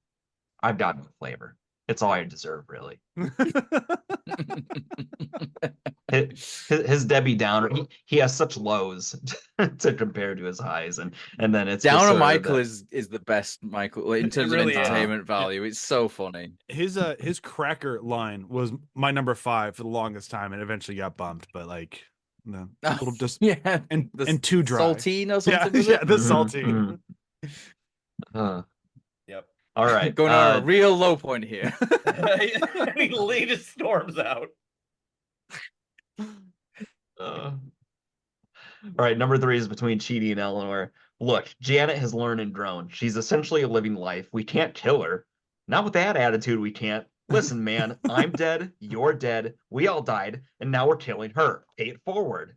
I've got no flavor. It's all I deserve, really. His Debbie Downer, he has such lows to compare to his highs, and then it's Downer Michael is the best Michael in terms of entertainment value. It's so funny. His cracker line was my number 5 for the longest time, and eventually got bumped. But like, no, little just and too dry. Saltine or something. Yeah, the saltine. Yep. All right, going on a real low point here. He latest storms out. All right, number 3 is between Chidi and Eleanor. Look, Janet has learned and grown. She's essentially a living life. We can't kill her. Not with that attitude, we can't. Listen, man, I'm dead, you're dead, we all died, and now we're killing her. Pay it forward.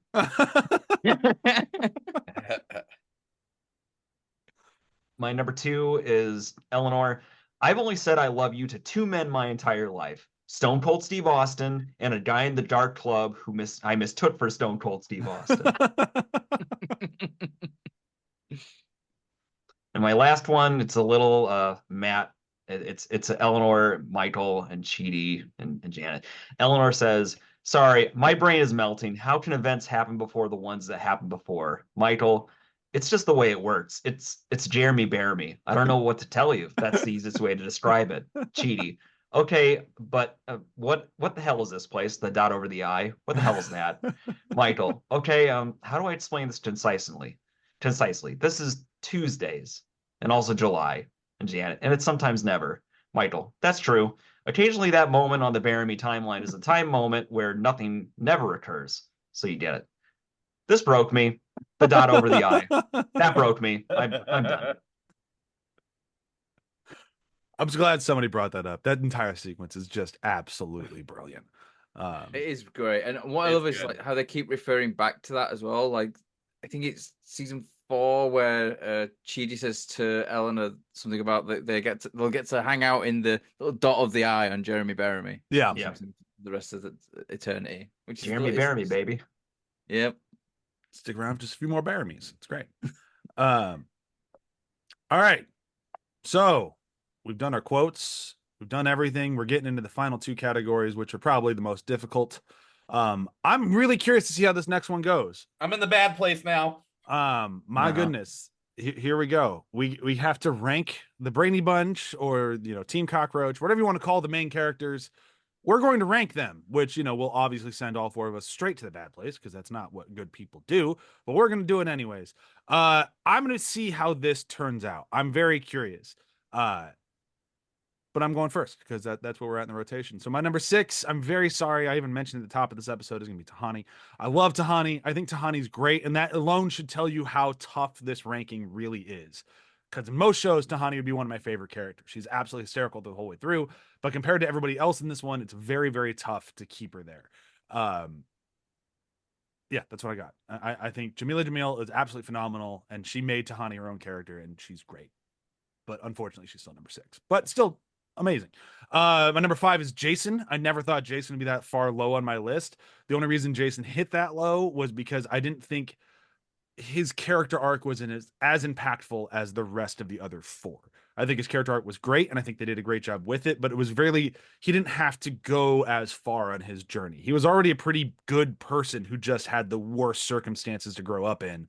My number 2 is Eleanor. I've only said I love you to 2 men my entire life. Stone Cold Steve Austin and a guy in the dark club who I mistook for Stone Cold Steve Austin. And my last one, it's a little Matt. It's Eleanor, Michael, and Chidi and Janet. Eleanor says, sorry, my brain is melting. How can events happen before the ones that happened before? Michael, it's just the way it works. It's Jeremy Bearimy. I don't know what to tell you. If that's the easiest way to describe it. Cheaty. Okay, but what the hell is this place? The dot over the I. What the hell is that? Michael. Okay, how do I explain this concisely? Concisely. This is Tuesdays and also July and Janet, and it's sometimes never. Michael. That's true. Occasionally that moment on the Bearimy timeline is a time moment where nothing never occurs. So you get it. This broke me. The dot over the I. That broke me. I'm done. I'm just glad somebody brought that up. That entire sequence is just absolutely brilliant. It is great, and what I It's love is good. like how they keep referring back to that as well. Like, I think it's season 4 where Chidi says to Eleanor something about that they'll get to hang out in the little dot of the eye on Jeremy Bearimy. Yeah. Yeah. The rest of the eternity, which Jeremy is Bearimy, baby. Yep. Stick around for just a few more Bearimys. It's great. All right. So we've done our quotes. We've done everything. We're getting into the final 2 categories, which are probably the most difficult. I'm really curious to see how this next one goes. I'm in the bad place now. My goodness. Here we go. We have to rank the Brady Bunch or, Team Cockroach, whatever you want to call the main characters. We're going to rank them, which, will obviously send all 4 of us straight to the bad place because that's not what good people do, but we're going to do it anyways. I'm going to see how this turns out. I'm very curious. But I'm going first because that's where we're at in the rotation. So my number 6, I'm very sorry. I even mentioned at the top of this episode, is going to be Tahani. I love Tahani. I think Tahani's great. And that alone should tell you how tough this ranking really is. Because in most shows, Tahani would be one of my favorite characters. She's absolutely hysterical the whole way through. But compared to everybody else in this one, it's very, very tough to keep her there. Yeah, that's what I got. I think Jamila Jamil is absolutely phenomenal. And she made Tahani her own character. And she's great. But unfortunately, she's still number 6. But still amazing. My number 5 is Jason. I never thought Jason would be that far low on my list. The only reason Jason hit that low was because I didn't think his character arc was as impactful as the rest of the other 4. I think his character arc was great, and I think they did a great job with it, but it was he didn't have to go as far on his journey. He was already a pretty good person who just had the worst circumstances to grow up in.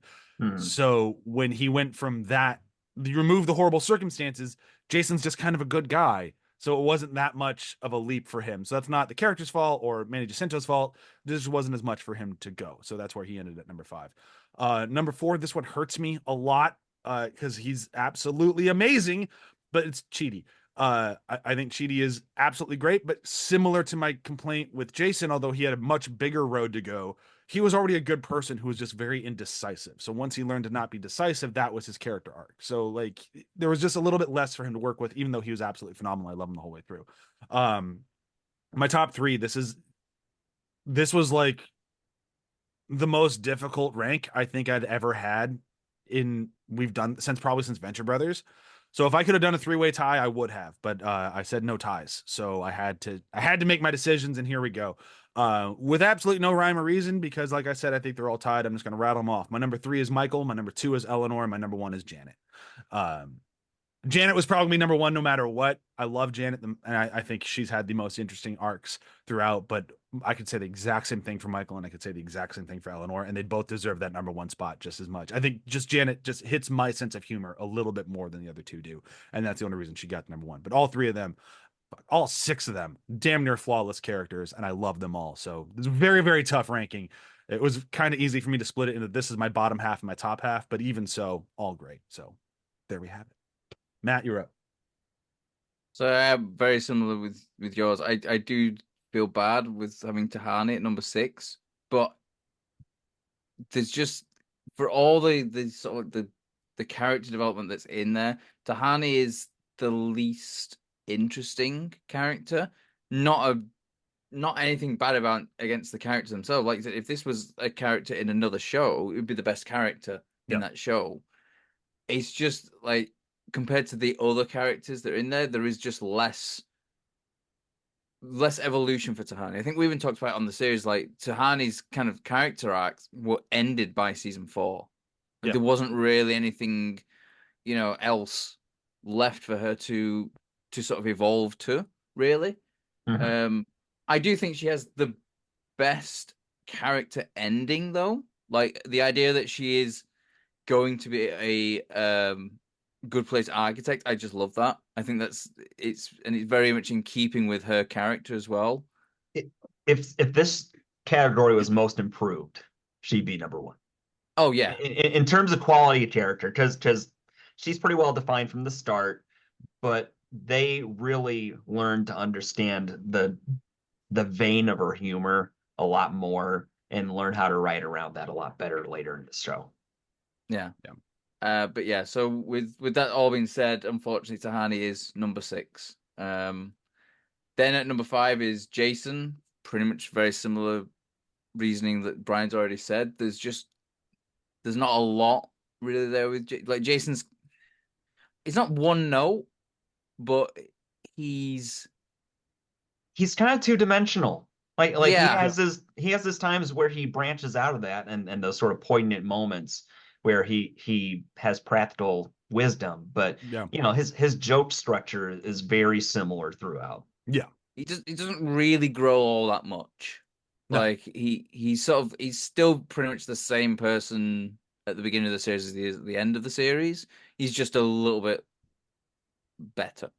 So when he went from that, you remove the horrible circumstances, Jason's just kind of a good guy. So it wasn't that much of a leap for him. So that's not the character's fault or Manny Jacinto's fault. This wasn't as much for him to go. So that's where he ended at number 5. Number 4, this one hurts me a lot because he's absolutely amazing, but it's Chidi. I think Chidi is absolutely great, but similar to my complaint with Jason, although he had a much bigger road to go, he was already a good person who was just very indecisive. So once he learned to not be decisive, that was his character arc. So like there was just a little bit less for him to work with, even though he was absolutely phenomenal. I love him the whole way through. My top 3, this was like the most difficult rank I think I'd ever had we've done since Venture Brothers. So if I could have done a 3-way tie, I would have, but I said no ties. So I had to make my decisions, and here we go. With absolutely no rhyme or reason, because like I said, I think they're all tied. I'm just going to rattle them off. My number 3 is Michael. My number 2 is Eleanor. And my number 1 is Janet. Janet was probably number 1 no matter what. I love Janet, and I think she's had the most interesting arcs throughout, but I could say the exact same thing for Michael, and I could say the exact same thing for Eleanor, and they both deserve that number 1 spot just as much. I think just Janet just hits my sense of humor a little bit more than the other 2 do, and that's the only reason she got number 1. But all 3 of them, all 6 of them, damn near flawless characters, and I love them all. So it's a very, very tough ranking. It was kind of easy for me to split it into this is my bottom half and my top half, but even so, all great. So there we have it. Matt, you're up. So I'm very similar with yours. I do feel bad with having Tahani at number 6, but there's just for all the sort of the character development that's in there, Tahani is the least interesting character. Not anything bad against the characters themselves. Like I said, if this was a character in another show, it would be the best character in that show. It's just like compared to the other characters that are in there is just less evolution for Tahani. I think we even talked about it on the series, like Tahani's kind of character arcs were ended by season 4. Like, there wasn't really anything, else left for her to sort of evolve to, really. I do think she has the best character ending, though. Like the idea that she is going to be a Good Place architect. I just love that. I think it's very much in keeping with her character as well. If this category was most improved, she'd be number one. Oh yeah, In terms of quality of character, because she's pretty well defined from the start, but they really learned to understand the vein of her humor a lot more and learn how to write around that a lot better later in the show. yeah. But yeah, so with that all being said, unfortunately, Tahani is number 6. Then at number 5 is Jason. Pretty much very similar reasoning that Brian's already said. There's not a lot really there with Jason's. It's not one note, but he's kind of two-dimensional. Like yeah. he has his times where he branches out of that and those sort of poignant moments where he has practical wisdom, but Yeah. His joke structure is very similar throughout. Yeah. He doesn't really grow all that much. No. Like he's still pretty much the same person at the beginning of the series as he is at the end of the series. He's just a little bit better.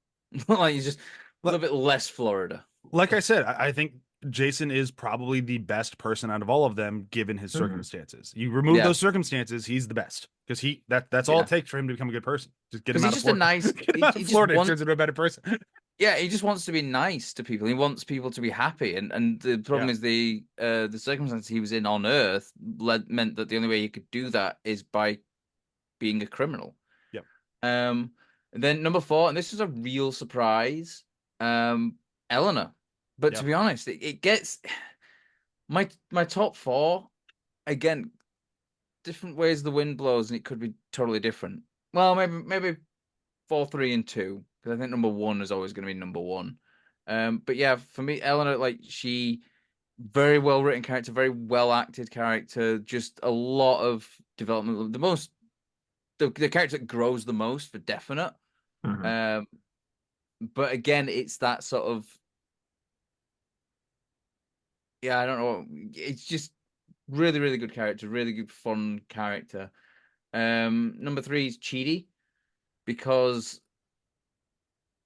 Like he's just a little bit less Florida. Like I said, I think Jason is probably the best person out of all of them, given his circumstances. You remove Yeah. those circumstances, he's the best because that's all Yeah. it takes for him to become a good person. Just get him Because out he's of just a Florida. nice. Get him out of Florida, he turns into a better person. Yeah, he just wants to be nice to people. He wants people to be happy, and the problem is the circumstances he was in on Earth meant that the only way he could do that is by being a criminal. Yep. And then number 4, and this is a real surprise, Eleanor. But to be honest, it gets my top 4 again. Different ways the wind blows, and it could be totally different. Well, maybe 4, 3, and 2. Because I think number 1 is always going to be number 1. But yeah, for me, Eleanor, like she, very well written character, very well acted character, just a lot of development. The character that grows the most for definite. Mhm. But again, it's that sort of, yeah, I don't know. It's just really, really good character, really good fun character. Number 3 is Chidi, because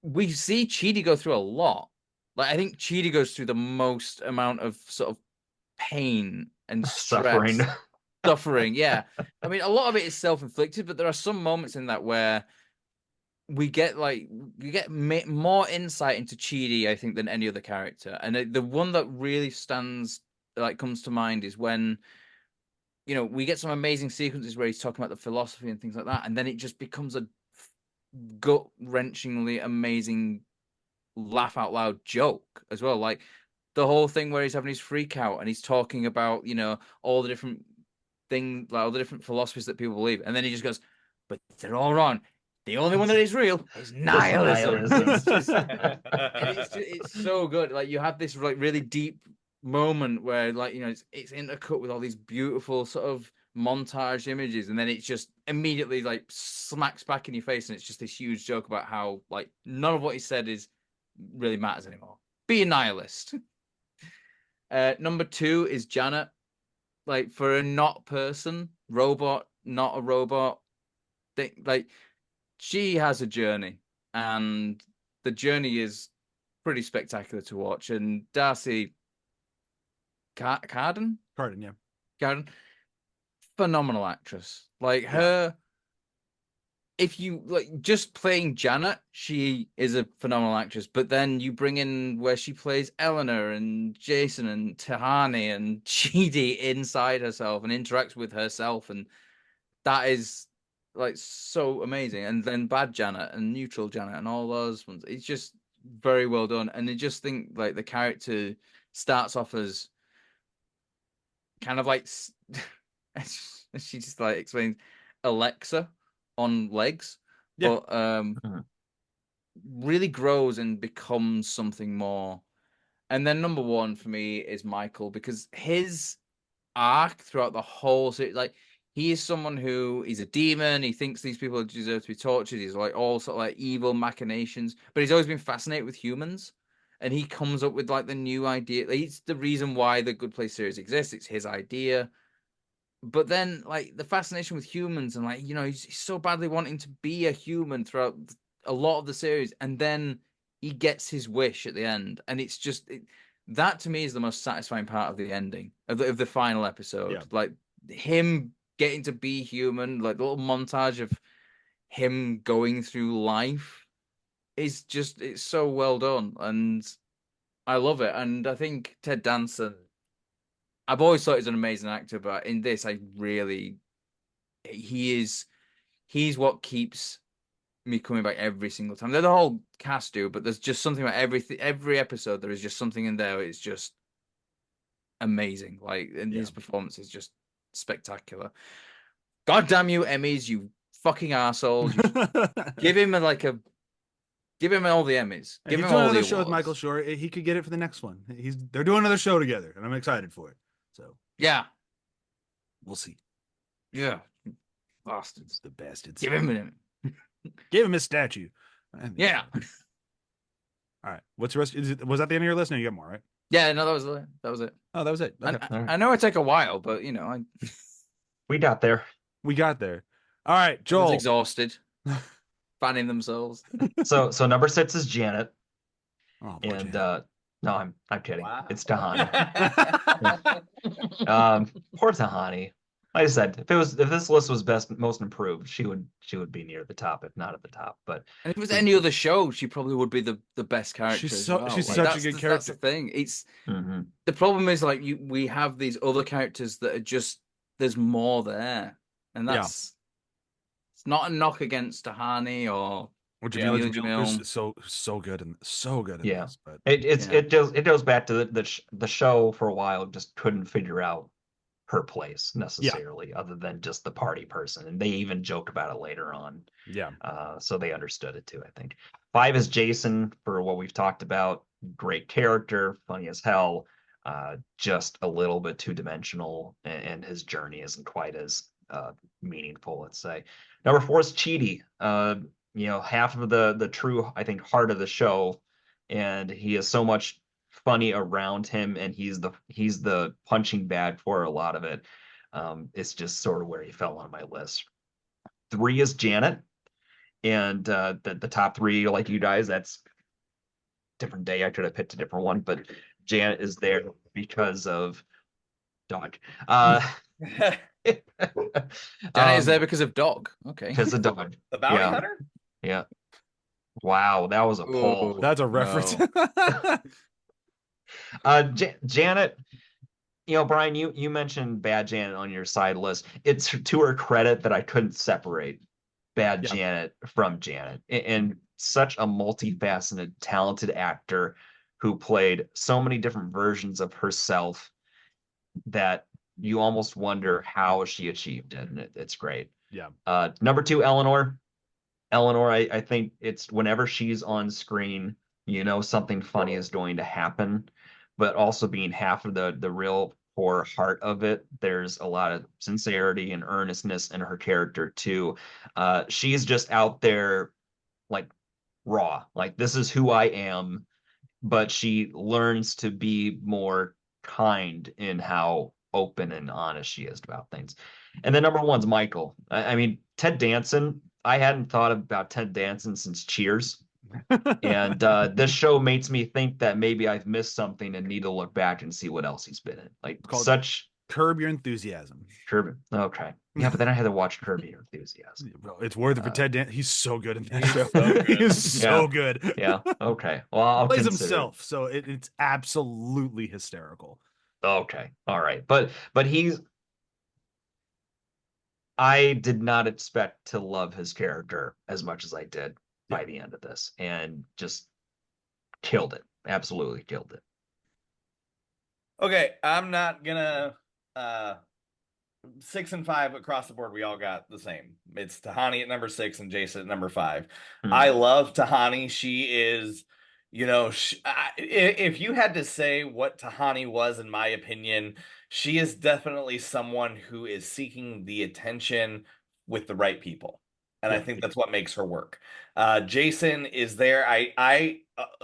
we see Chidi go through a lot. Like I think Chidi goes through the most amount of sort of pain and stress, suffering. Yeah, I mean a lot of it is self-inflicted, but there are some moments in that where we get more insight into Chidi, I think, than any other character. And the one that really comes to mind is when we get some amazing sequences where he's talking about the philosophy and things like that, and then it just becomes a gut-wrenchingly amazing laugh out loud joke as well. Like the whole thing where he's having his freak out and he's talking about all the different things, like all the different philosophies that people believe, and then he just goes, but they're all wrong. The only one that is real is nihilism. It's so good. Like you have this like really deep moment where it's intercut with all these beautiful sort of montage images, and then it just immediately like smacks back in your face, and it's just this huge joke about how like none of what he said really matters anymore. Be a nihilist. Number 2 is Janet. Like for a not person, robot, not a robot, like she has a journey, and the journey is pretty spectacular to watch. And Darcy Carden, phenomenal actress. Like her, if you like just playing Janet, she is a phenomenal actress. But then you bring in where she plays Eleanor and Jason and Tahani and Chidi inside herself and interacts with herself, and that is like so amazing. And then Bad Janet and Neutral Janet and all those ones. It's just very well done. And I just think like the character starts off as kind of like she just like explains Alexa on legs, but really grows and becomes something more. And then number 1 for me is Michael, because his arc throughout the whole series, like he is someone who is a demon. He thinks these people deserve to be tortured. He's like all sort of like evil machinations, but he's always been fascinated with humans. And he comes up with like the new idea. It's the reason why the Good Place series exists. It's his idea. but then like the fascination with humans and like, you know, he's so badly wanting to be a human throughout a lot of the series, and then he gets his wish at the end, and it's just that to me is the most satisfying part of the ending of the final episode. Yeah. Like him getting to be human, like the little montage of him going through life is just, it's so well done, and I love it. And I think Ted Danson, I've always thought he's an amazing actor, but in this, he's what keeps me coming back every single time. They're the whole cast do, but there's just something about every episode. There is just something in there. It's just amazing. Like, and his performance is just spectacular. God damn you, Emmys, you fucking assholes! Give him all the Emmys. Give He's him doing all the another show with awards. Michael Shore. He could get it for the next one. They're doing another show together, and I'm excited for it. So Yeah, we'll see. yeah, bastards. The bastards. Give him an Emmy. Give him his statue. Yeah, All right. What's the rest? Was that the end of your list? No, you got more, right? yeah. No, that was it. That was it. Oh, that was it. Okay. I know it take a while, but you know, We got there. We got there. All right, I was Joel. exhausted, fanning themselves. So number 6 is Janet, Oh, poor and Janet. no, I'm kidding. Wow. It's Tahani. Poor Tahani. Like I said, if this list was most improved, she would be near the top, if not at the top. But And if it was any other show, she probably would be the best character. She's as so- well. she's Like, such a that's good the- That's the character. thing. It's mhm. the problem is like we have these other characters that are just, there's more there, and it's not a knock against Tahani or Or Jamila Jamila Jamil, Jamil. who's so good and so good in Yeah. this. But It goes back to the show for a while just couldn't figure out her place necessarily, other than just the party person, and they even joked about it later on. yeah, So they understood it too, I think. 5 is Jason, for what we've talked about. Great character, funny as hell, just a little bit two-dimensional, and his journey isn't quite as meaningful, let's say. Number 4 is Chidi. Half of the true, I think, heart of the show, and he has so much funny around him, and he's the punching bag for a lot of it. It's just sort of where he fell on my list. 3 is Janet, and the top 3, like you guys, that's different day. I could have picked a different one, but Janet is there because of dog. Janet is there because of Dog. Okay. Because of dog. The bounty Yeah. hunter? Yeah. Wow, that was a pull. Ooh. that's a reference. Janet, Brian, you mentioned Bad Janet on your side list. It's to her credit that I couldn't separate Bad Yeah. Janet from Janet, and such a multifaceted, talented actor who played so many different versions of herself that you almost wonder how she achieved it, and it's great. Yeah. Number 2, Eleanor. Eleanor, I think it's whenever she's on screen, something funny is going to happen, but also being half of the real core heart of it, there's a lot of sincerity and earnestness in her character too. She's just out there like raw, like this is who I am, but she learns to be more kind in how open and honest she is about things. And then number 1's Michael. I mean, Ted Danson, I hadn't thought about Ted Danson since Cheers. And this show makes me think that maybe I've missed something and need to look back and see what else he's been in. Like Called- such Curb Your Enthusiasm. Curb. Okay. Yeah, but then I had to watch Curb Your Enthusiasm. Well, it's worth it for Ted Dan. He's so good in that He's show. so good. He is so good. Yeah. Okay. Well, I'll Plays consider it. himself, so it's absolutely hysterical. Okay. All right. But I did not expect to love his character as much as I did by the end of this, and just killed it. Absolutely killed it. Okay, I'm not gonna 6 and 5 across the board. We all got the same. It's Tahani at number 6 and Jason at number 5. Hmm. I love Tahani. She is, if you had to say what Tahani was, in my opinion, she is definitely someone who is seeking the attention with the right people. And I think that's what makes her work. Jason is there. I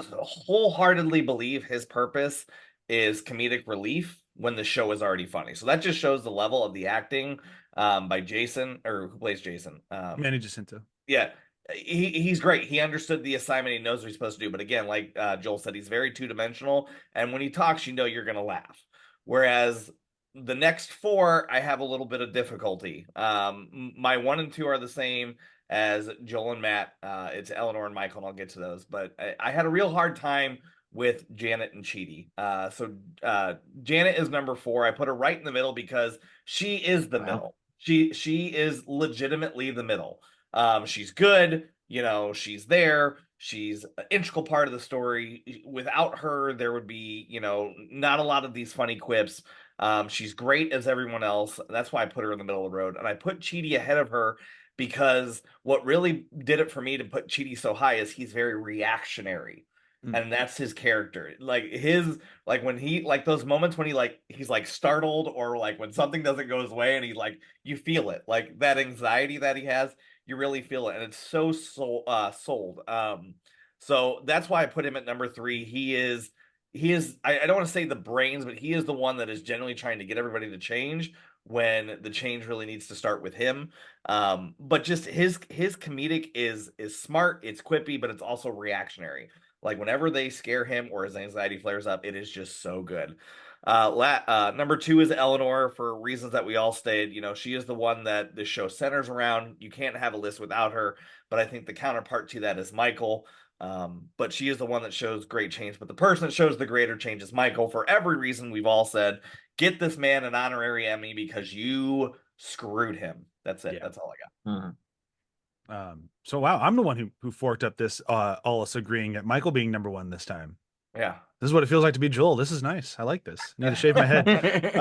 wholeheartedly believe his purpose is comedic relief. when the show is already funny. So that just shows the level of the acting by Jason, or who plays Jason. Manny Jacinto. Yeah, he's great. He understood the assignment. He knows what he's supposed to do. But again, like Joel said, he's very two-dimensional. And when he talks, you know you're going to laugh. Whereas the next four, I have a little bit of difficulty. My 1 and 2 are the same as Joel and Matt. It's Eleanor and Michael, and I'll get to those. But I had a real hard time with Janet and Chidi. Janet is number 4. I put her right in the middle because she is the middle. She is legitimately the middle. She's good, she's there. She's an integral part of the story. Without her, there would be, not a lot of these funny quips. She's great as everyone else. That's why I put her in the middle of the road. And I put Chidi ahead of her because what really did it for me to put Chidi so high is he's very reactionary. And that's his character. When he those moments when he's startled, or when something doesn't go his way and you feel it. Like that anxiety that he has, you really feel it, and it's so sold. So that's why I put him at number 3. He is I don't want to say the brains, but he is the one that is generally trying to get everybody to change when the change really needs to start with him. But just his comedic is smart, it's quippy, but it's also reactionary. Like whenever they scare him or his anxiety flares up, it is just so good. Number 2 is Eleanor, for reasons that we all stated. She is the one that the show centers around. You can't have a list without her, but I think the counterpart to that is Michael. But she is the one that shows great change. But the person that shows the greater change is Michael, for every reason we've all said. Get this man an honorary Emmy because you screwed him. That's it. Yeah. That's all I got. Mhm. So wow, I'm the one who forked up this, all us agreeing at Michael being number 1 this time. Yeah. This is what it feels like to be Joel. This is nice. I like this. Need to shave my head.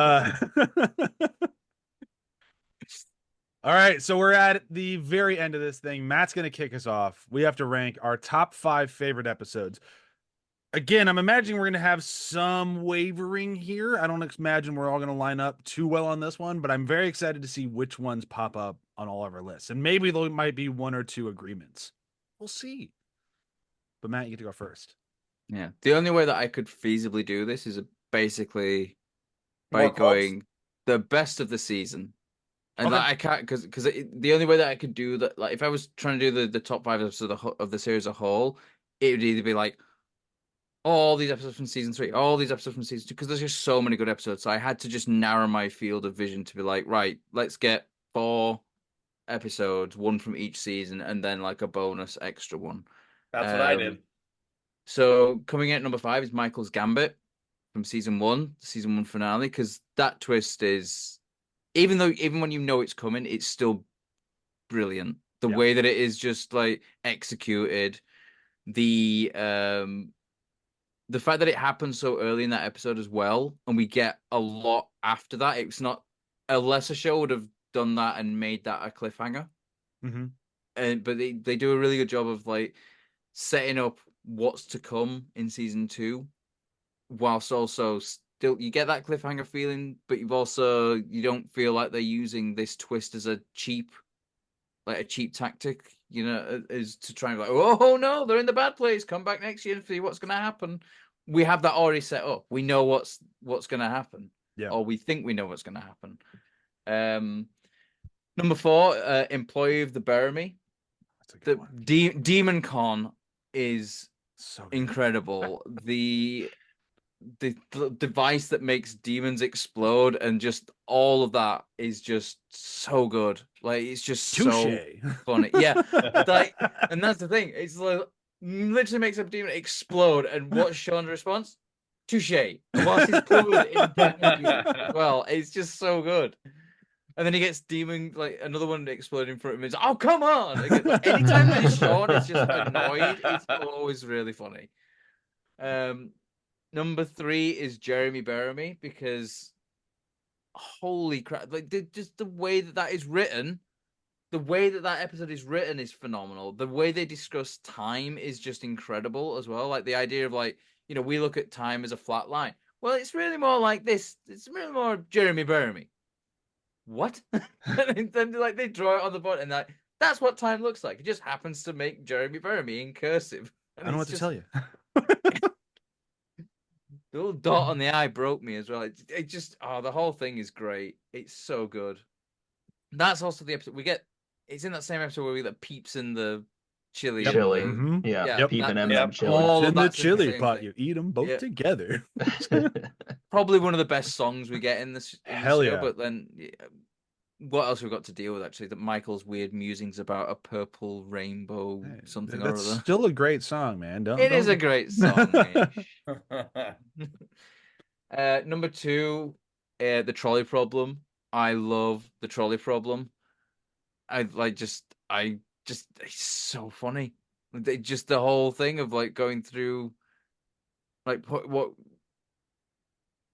All right, so we're at the very end of this thing. Matt's going to kick us off. We have to rank our top 5 favorite episodes. Again, I'm imagining we're going to have some wavering here. I don't imagine we're all going to line up too well on this one, but I'm very excited to see which ones pop up on all of our lists. And maybe there might be 1 or 2 agreements. We'll see. But Matt, you get to go first. Yeah. The only way that I could feasibly do this is basically by More quotes? going the best of the season. And Okay. I can't, because the only way that I could do that, if I was trying to do the top 5 episodes of the series as a whole, it would either be all these episodes from season 3, all these episodes from season 2, because there's just so many good episodes. So I had to just narrow my field of vision to be right, let's get 4 episodes, 1 from each season, and then a bonus extra one. That's what I did. So coming in at number 5 is Michael's Gambit from season 1, the season 1 finale, because that twist is, even when it's coming, it's still brilliant. The way that it is just executed, the fact that it happened so early in that episode as well, and we get a lot after that. It's not, a lesser show would have done that and made that a cliffhanger. Mm-hmm. But they do a really good job of setting up what's to come in season 2, whilst also still you get that cliffhanger feeling, but you don't feel like they're using this twist as a cheap tactic, is to try and oh no, they're in the bad place, come back next year and see what's going to happen. We have that already set up. We know what's going to happen, or we think we know what's going to happen. Number 4, Employee of the Bearimy. The Demon Con is so good. incredible. The device that makes demons explode and just all of that is just so good. It's just Touche. so funny. Yeah. And that's the thing. It's literally makes a demon explode, and what's Sean's response? Touche. Whilst he's covered in well, it's just so good. And then he gets demon, another one exploding in front of him. He's oh, come on! Anytime that Sean is just annoyed, it's always really funny. Number 3 is Jeremy Bearimy, because holy crap, just the way that is written, the way that episode is written is phenomenal. The way they discuss time is just incredible as well. The idea of we look at time as a flat line. Well, it's really more like this. It's really more Jeremy Bearimy. What? And then they draw it on the board, and that's what time looks like. It just happens to make Jeremy Bearimy in cursive. I don't know what to tell you. The little dot on the eye broke me as well. It just, the whole thing is great. It's so good. That's also the episode we get. It's in that same episode where we get Peeps in the chili. Chili. Mhm. Yeah, Yeah, Peep and that- M&M Yep. chili. all It's of in the that's in the chili same pot. thing. You eat them both Yeah. together. Probably one of the best songs we get in this Hell show. yeah. But then, what else we've got to deal with? Actually, that Michael's weird musings about a purple rainbow something or That's other. still a great song, man. It is a great song. Mitch. That's Number 2, the trolley problem. I love the trolley problem. It's so funny. Just the whole thing of like going through, like what,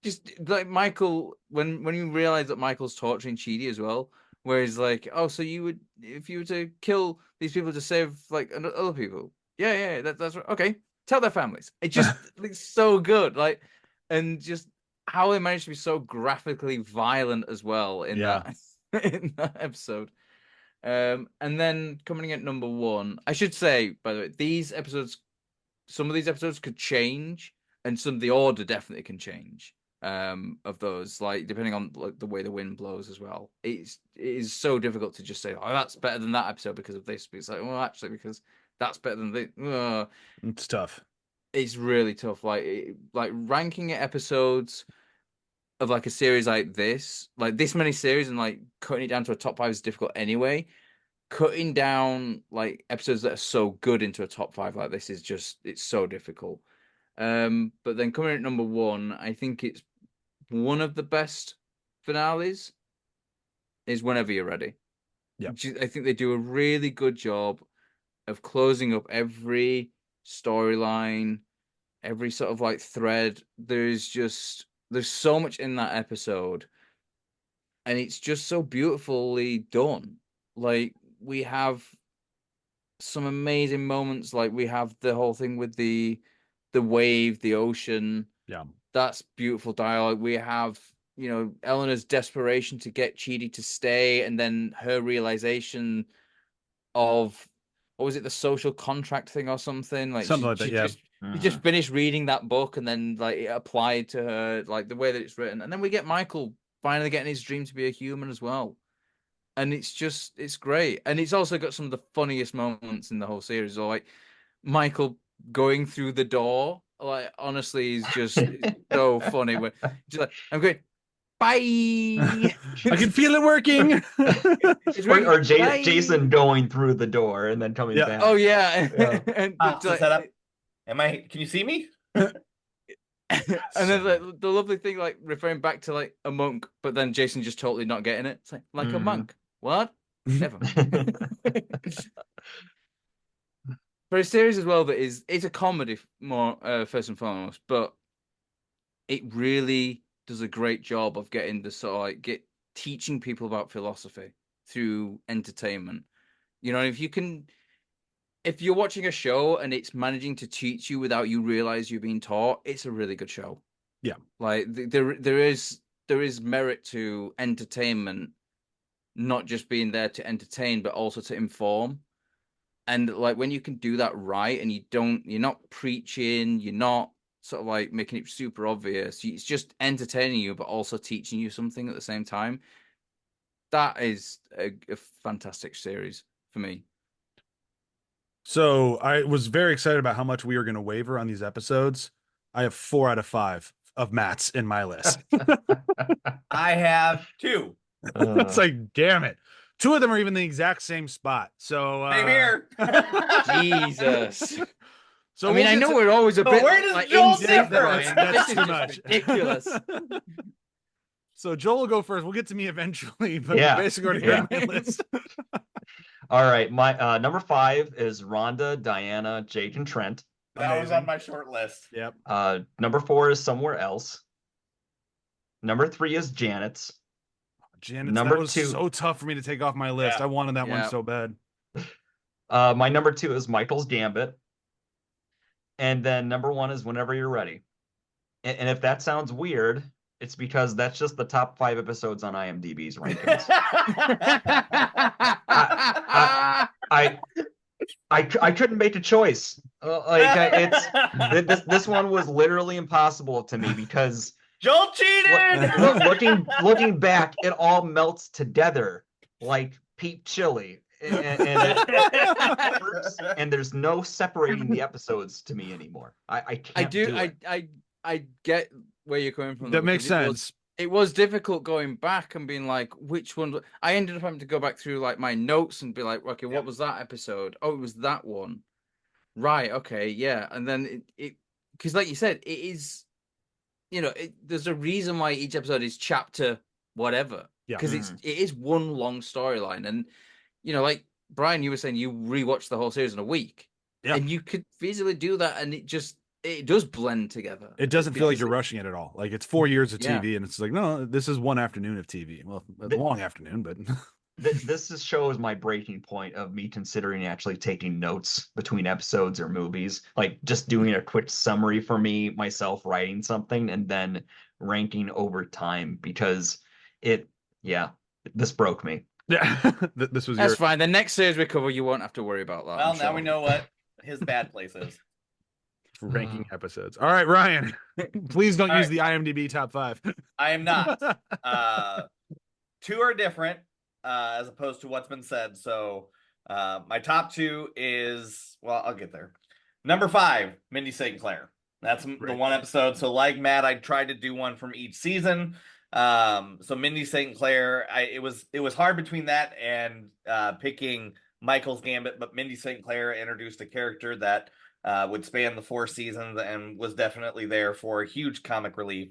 just like Michael when you realize that Michael's torturing Chidi as well, where he's like, oh, so you would, if you were to kill these people to save like other people, yeah, that's right. Okay, tell their families. It just looks so good, like, and just how they managed to be so graphically violent as well in Yeah. that in that episode. And then coming at number 1, I should say, by the way, these episodes, some of these episodes could change, and some of the order definitely can change. Of those, like depending on like the way the wind blows as well. It is so difficult to just say, oh, that's better than that episode because of this. But it's like, well, actually, because that's better than this. It's tough. It's really tough. Like ranking episodes of like a series like this many series, and like cutting it down to a top 5 is difficult anyway. Cutting down like episodes that are so good into a top 5 like this is just, it's so difficult. But then coming in at number 1, I think it's one of the best finales is Whenever You're Ready. Yeah. I think they do a really good job of closing up every storyline, every sort of like thread. There's so much in that episode, and it's just so beautifully done. Like, we have some amazing moments. Like, we have the whole thing with the wave, the ocean. Yeah. That's beautiful dialogue. We have, Eleanor's desperation to get Chidi to stay, and then her realization of, what was it, the social contract thing or something? Like Something like that, yeah. She just finished reading that book, and then like it applied to her, like the way that it's written. And then we get Michael finally getting his dream to be a human as well. And it's great. And it's also got some of the funniest moments in the whole series. So, like Michael going through the door, like honestly, is just so funny. When just like, I'm going, bye. I can feel it working. Or Bye. Jason going through the door and then coming Yeah. back. Oh yeah. Yeah. And to like, set up. Can you see me? and then the lovely thing, like referring back to like a monk, but then Jason just totally not getting it. It's like a Mhm. monk. What? Never. For a series as well that it's a comedy more first and foremost, but it really does a great job of getting the sort of like teaching people about philosophy through entertainment. If you're watching a show and it's managing to teach you without you realize you're being taught, it's a really good show. Yeah. Like there is merit to entertainment, not just being there to entertain, but also to inform. And like when you can do that right, and you're not preaching, you're not sort of like making it super obvious. It's just entertaining you, but also teaching you something at the same time. That is a fantastic series for me. So I was very excited about how much we were going to waver on these episodes. I have 4 out of 5 of Matt's in my list. I have 2. It's like, damn it. 2 of them are even the exact same spot. So Same here. Jesus. So I mean, I know we're always a But bit where does like Joel in sync, differ? Brian. That's This is too just much. ridiculous. So Joel will go first. We'll get to me eventually, but Yeah. we basically already got my list. All right, my number 5 is Rhonda, Diana, Jake, and Trent. That was on Amazing. my short list. Yep. Number 4 is Somewhere Else. Number 3 is Janet's. Janet, Number that was 2. so tough for me to take off my list. Yeah. I wanted that Yeah. one so bad. My number 2 is Michael's Gambit. And then number 1 is Whenever You're Ready. And if that sounds weird, it's because that's just the top 5 episodes on IMDb's rankings. I couldn't make a choice. This one was literally impossible to me because Joel cheated. looking back, it all melts together like peep chili, and there's no separating the episodes to me anymore. I can't do it. I get where you're coming from. That makes sense. It was difficult going back and being like, which one? I ended up having to go back through like my notes and be like, okay, what was that episode? Oh, it was that one. Right. Okay. Yeah. And then it because like you said, it is, there's a reason why each episode is chapter whatever. Yeah. Because it is one long storyline. And, like Brian, you were saying you rewatched the whole series in a week. Yeah. And you could feasibly do that. And it does blend together. It doesn't feel like you're rushing it at all. Like it's 4 years of TV, and it's like, no, this is one afternoon of TV. Well, a long afternoon, but this shows my breaking point of me considering actually taking notes between episodes or movies, like just doing a quick summary for me myself, writing something, and then ranking over time because this broke me. Yeah, this was. That's fine. The next series we cover, you won't have to worry about that. Well, now we know what his bad place is. Ranking episodes. All right, Ryan. Please don't use right. the IMDb top 5. I am not. 2 are different as opposed to what's been said. So my top 2 is, well, I'll get there. Number 5, Mindy St. Clair. That's the one episode. So like Matt, I tried to do one from each season. So Mindy St. Clair, it was hard between that and picking Michael's Gambit, but Mindy St. Clair introduced a character that would span the 4 seasons and was definitely there for a huge comic relief.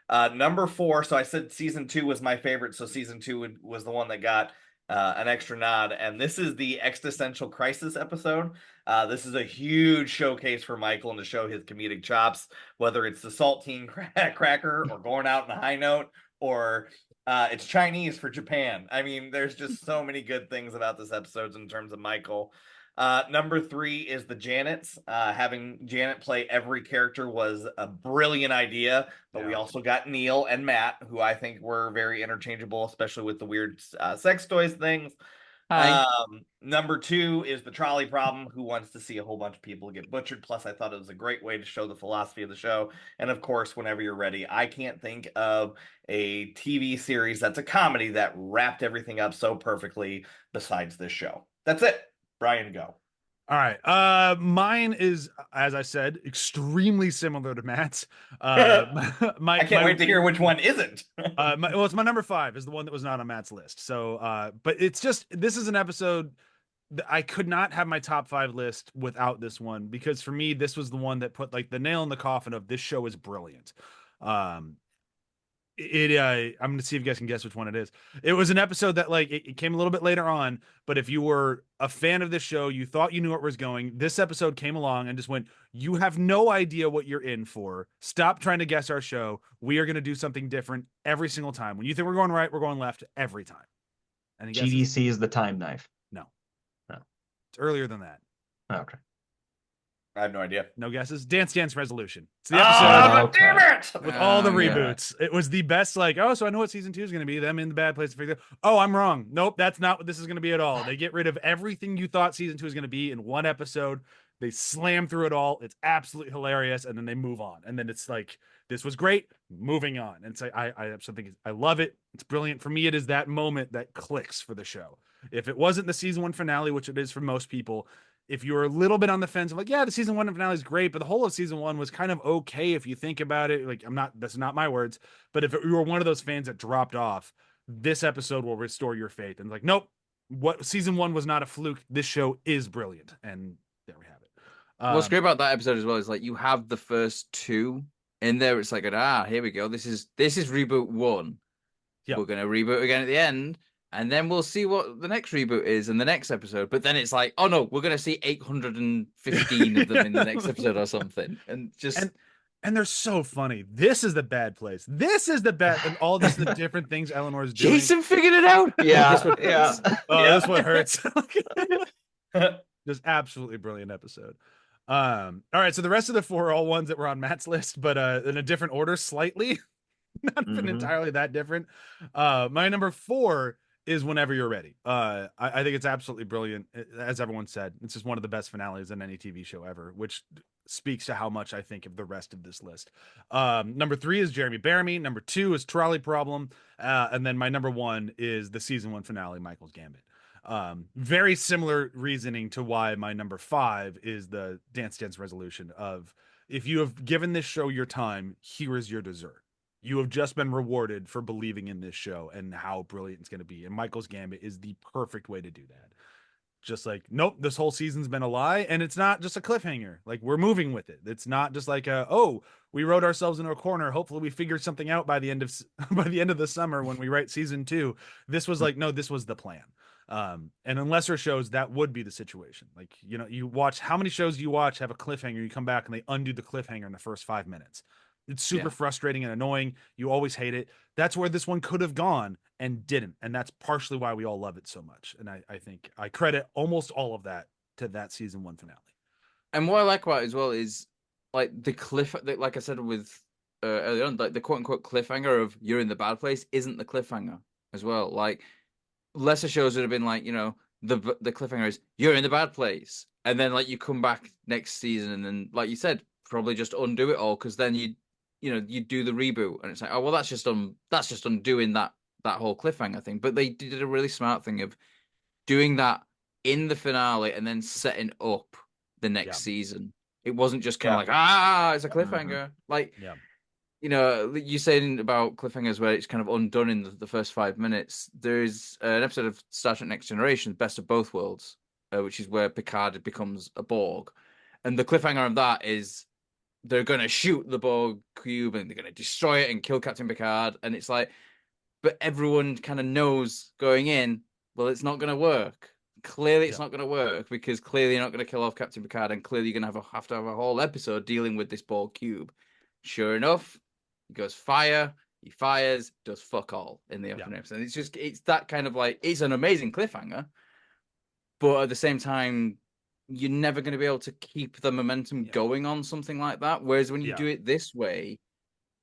Number 4, so I said season 2 was my favorite, so season 2 was the one that got an extra nod, and this is the existential crisis episode. This is a huge showcase for Michael and to show his comedic chops, whether it's the saltine cracker or going out on a high note, or it's Chinese for Japan. I mean, there's just so many good things about this episode in terms of Michael. Number 3 is the Janets. Having Janet play every character was a brilliant idea, but we also got Neil and Matt, who I think were very interchangeable, especially with the weird sex toys things. Number 2 is the trolley problem. Who wants to see a whole bunch of people get butchered? Plus, I thought it was a great way to show the philosophy of the show. And of course, whenever you're ready, I can't think of a TV series that's a comedy that wrapped everything up so perfectly besides this show. That's it. Brian, go. All right. Mine is, as I said, extremely similar to Matt's. I can't wait to hear which one isn't. It's my number 5 is the one that was not on Matt's list. So, but it's just, this is an episode that I could not have my top 5 list without this one, because for me, this was the one that put like the nail in the coffin of this show is brilliant. I'm gonna see if you guys can guess which one it is. It was an episode that like it came a little bit later on, but if you were a fan of this show, you thought you knew where it was going, this episode came along and just went, you have no idea what you're in for. Stop trying to guess our show. We are gonna do something different every single time. When you think we're going right, we're going left every time. And GDC is the time knife. No. It's earlier than that. Okay. I have no idea. No guesses. Dance Dance Resolution. It's the episode damn it! with all the reboots. It was the best, like, oh, so I know what season 2 is going to be. Them in the bad place to figure out. Oh, I'm wrong. Nope, that's not what this is going to be at all. They get rid of everything you thought season 2 is going to be in one episode. They slam through it all. It's absolutely hilarious. And then they move on. And then it's like, this was great. Moving on. And so I have something, I love it. It's brilliant. For me, it is that moment that clicks for the show. If it wasn't the season 1 finale, which it is for most people, if you were a little bit on the fence of like, yeah, the season 1 finale is great, but the whole of season 1 was kind of okay if you think about it. Like, that's not my words, but if you were one of those fans that dropped off, this episode will restore your faith. And like, nope, what season 1 was not a fluke. This show is brilliant. And there we have it. What's great about that episode as well is like you have the first 2 in there. It's like, here we go. This is reboot 1. Yep. We're going to reboot again at the end. And then we'll see what the next reboot is in the next episode. But then it's like, oh no, we're going to see 815 of them in the next episode or something. And just... And they're so funny. This is the bad place. This is the bad, and all this, the different things Eleanor's doing. Jason figured it out. Yeah. This one hurts. Just absolutely brilliant episode. All right. So the rest of the 4 are all ones that were on Matt's list, but in a different order, slightly. Not been entirely that different. My number 4 is whenever you're ready. I think it's absolutely brilliant. As everyone said, it's just one of the best finales in any TV show ever, which speaks to how much I think of the rest of this list. Number 3 is Jeremy Bearimy. Number 2 is Trolley Problem. And then my number 1 is the season 1 finale, Michael's Gambit. Very similar reasoning to why my number 5 is the Dance Dance Resolution of, if you have given this show your time, here is your dessert. You have just been rewarded for believing in this show and how brilliant it's going to be. And Michael's Gambit is the perfect way to do that. Just like, nope, this whole season's been a lie. And it's not just a cliffhanger. Like, we're moving with it. It's not just like we wrote ourselves into a corner. Hopefully we figured something out by the end of the summer when we write season 2. This was like, no, this was the plan. And in lesser shows, that would be the situation. Like, you watch, how many shows do you watch have a cliffhanger, you come back and they undo the cliffhanger in the first 5 minutes? It's super frustrating and annoying. You always hate it. That's where this one could have gone and didn't. And that's partially why we all love it so much. And I think I credit almost all of that to that season 1 finale. And what I like about it as well is like like I said with earlier on, like the quote unquote cliffhanger of you're in the bad place isn't the cliffhanger as well. Like lesser shows would have been like, the cliffhanger is you're in the bad place. And then like you come back next season and then, like you said, probably just undo it all, because then you do the reboot and it's like, oh well, that's just undoing that whole cliffhanger thing. But they did a really smart thing of doing that in the finale and then setting up the next season. It wasn't just kind of like, it's a cliffhanger. Like, you're saying about cliffhangers where it's kind of undone in the first 5 minutes. There's an episode of Star Trek Next Generation, Best of Both Worlds, which is where Picard becomes a Borg. And the cliffhanger of that is they're going to shoot the Borg cube and they're going to destroy it and kill Captain Picard. And it's like, but everyone kind of knows going in, well, it's not going to work. Clearly, it's not going to work, because clearly you're not going to kill off Captain Picard, and clearly you're going to have to have a whole episode dealing with this Borg cube. Sure enough, he goes fire. He fires, does fuck all in the opening episode. It's that kind of like, it's an amazing cliffhanger, but at the same time, you're never going to be able to keep the momentum going on something like that. Whereas when you do it this way,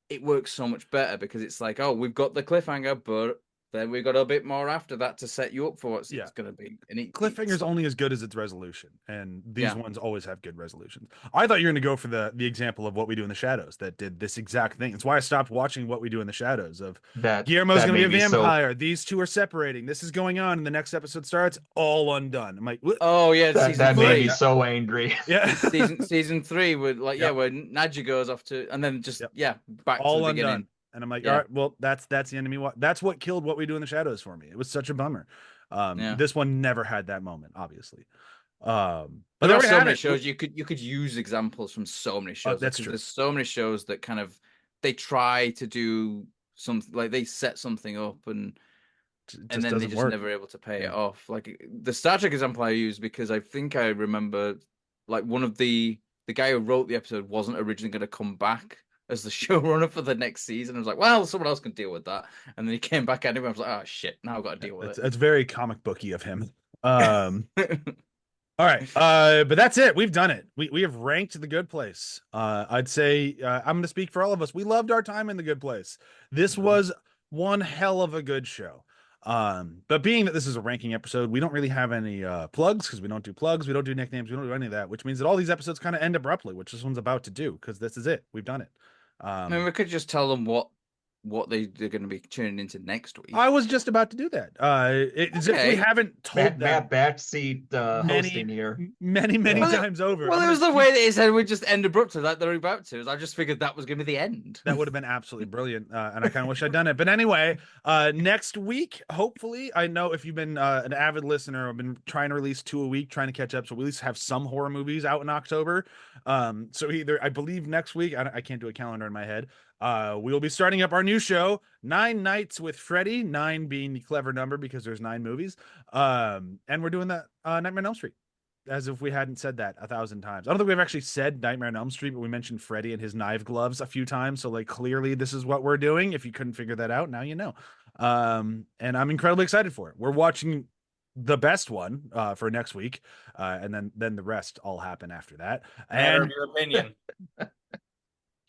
it works so much better, because it's like, oh, we've got the cliffhanger, but then we've got a bit more after that to set you up for what it's going to be. And cliffhanger's only as good as its resolution, and these ones always have good resolutions. I thought you were going to go for the example of What We Do in the Shadows that did this exact thing. It's why I stopped watching What We Do in the Shadows. Of that Guillermo's going to be a vampire. These two are separating. This is going on, and the next episode starts. All undone. I'm like, what? Oh yeah, that made me so angry. Yeah, season 3 would like where Nadja goes off to, and then just back all to the undone. beginning. And I'm like, all right, well, that's the enemy. That's what killed What We Do in the Shadows for me. It was such a bummer. This one never had that moment, obviously. But there are so many shows you could use examples from so many shows. That's true. There's so many shows that kind of they try to do something, like they set something up and then they just never able to pay it off. Like the Star Trek example I use, because I think I remember like one of the guy who wrote the episode wasn't originally going to come back as the showrunner for the next season. I was like, well, someone else can deal with that. And then he came back anyway. I was like, oh shit, now I've got to deal with it. It's very comic booky of him. All right. But that's it. We've done it. We have ranked The Good Place. I'd say I'm going to speak for all of us. We loved our time in The Good Place. This was one hell of a good show. But being that this is a ranking episode, we don't really have any plugs, because we don't do plugs, we don't do nicknames, we don't do any of that, which means that all these episodes kind of end abruptly, which this one's about to do, because this is it. We've done it. I mean, we could just tell them what they're going to be tuning into next week. I was just about to do that. It's if we haven't told them. Backseat hosting here. Many times over. Well, it was the way that he said we'd just end abruptly, like they're about to. I just figured that was going to be the end. That would have been absolutely brilliant, and I kind of wish I'd done it. But anyway, next week, hopefully, I know if you've been an avid listener, I've been trying to release 2 a week, trying to catch up, so we at least have some horror movies out in October. So either, I believe next week, I can't do a calendar in my head. We will be starting up our new show, 9 Nights with Freddy, 9 being the clever number because there's 9 movies. And we're doing that Nightmare on Elm Street, as if we hadn't said that 1,000 times. I don't think we've actually said Nightmare on Elm Street, but we mentioned Freddy and his knife gloves a few times. So like clearly this is what we're doing. If you couldn't figure that out, now you know. And I'm incredibly excited for it. We're watching the best one for next week, and then the rest all happen after that. Matter of your opinion.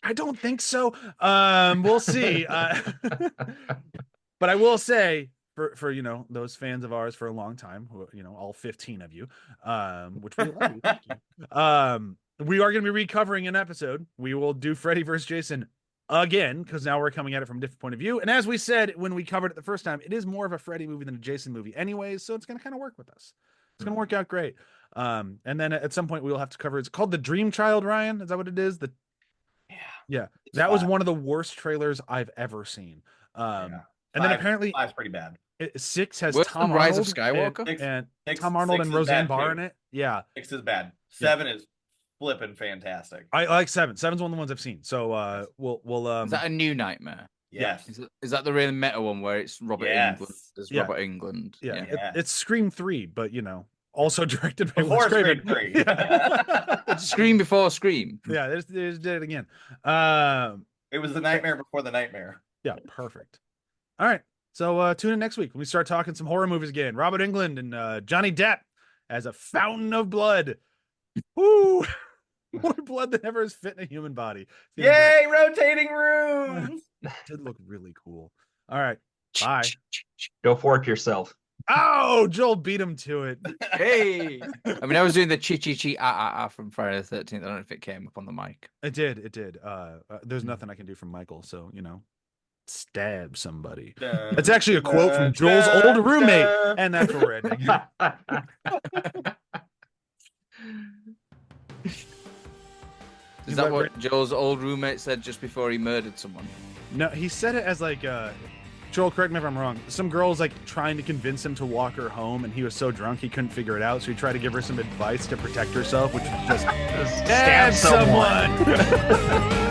I don't think so. We'll see. But I will say, for you know those fans of ours for a long time, who, you know, all 15 of you, which we love you, thank you. We are going to be recovering an episode. We will do Freddy vs. Jason again because now we're coming at it from a different point of view. And as we said when we covered it the first time, it is more of a Freddy movie than a Jason movie, anyways. So it's going to kind of work with us. It's going to work out great. And then at some point we will have to cover. It's called The Dream Child. Ryan, is that what it is? Yeah. That was one of the worst trailers I've ever seen. And then apparently 5's pretty bad. 6 has Worse Tom than Rise Arnold of Skywalker? and Six- Tom Arnold six and is Roseanne bad, Barr too. in it. Yeah, 6 is bad. 7 is flipping fantastic. I like 7. 7's one of the ones I've seen. So we'll Is that a new Nightmare? Yes. Is that the really meta one where it's Robert Yes. Englund? There's Yeah. Robert Englund. yeah, Yeah. it's Scream 3, but you know, also directed by Before Wes Craven. Scream 3. Yeah. Scream before Scream. Yeah, they just did it again. It was the nightmare before the nightmare. Yeah, perfect. All right. So tune in next week when we start talking some horror movies again. Robert Englund and Johnny Depp as a fountain of blood. Woo! More blood than ever has fit in a human body. It's gonna be Yay, rotating rooms. great. It did look really cool. All right. Bye. Go fork yourself. Oh, Joel beat him to it. Hey! I mean, I was doing the chi from Friday the 13th. I don't know if it came up on the mic. It did. It did. There's nothing I can do from Michael, so you know, stab somebody. It's actually a quote from Joel's old roommate, and that's where we're ending. Is You that went what Joel's old roommate said just before he murdered someone? No, he said it as like Joel, correct me if I'm wrong. Some girl's like trying to convince him to walk her home, and he was so drunk he couldn't figure it out. So he tried to give her some advice to protect herself, which was just Stab someone.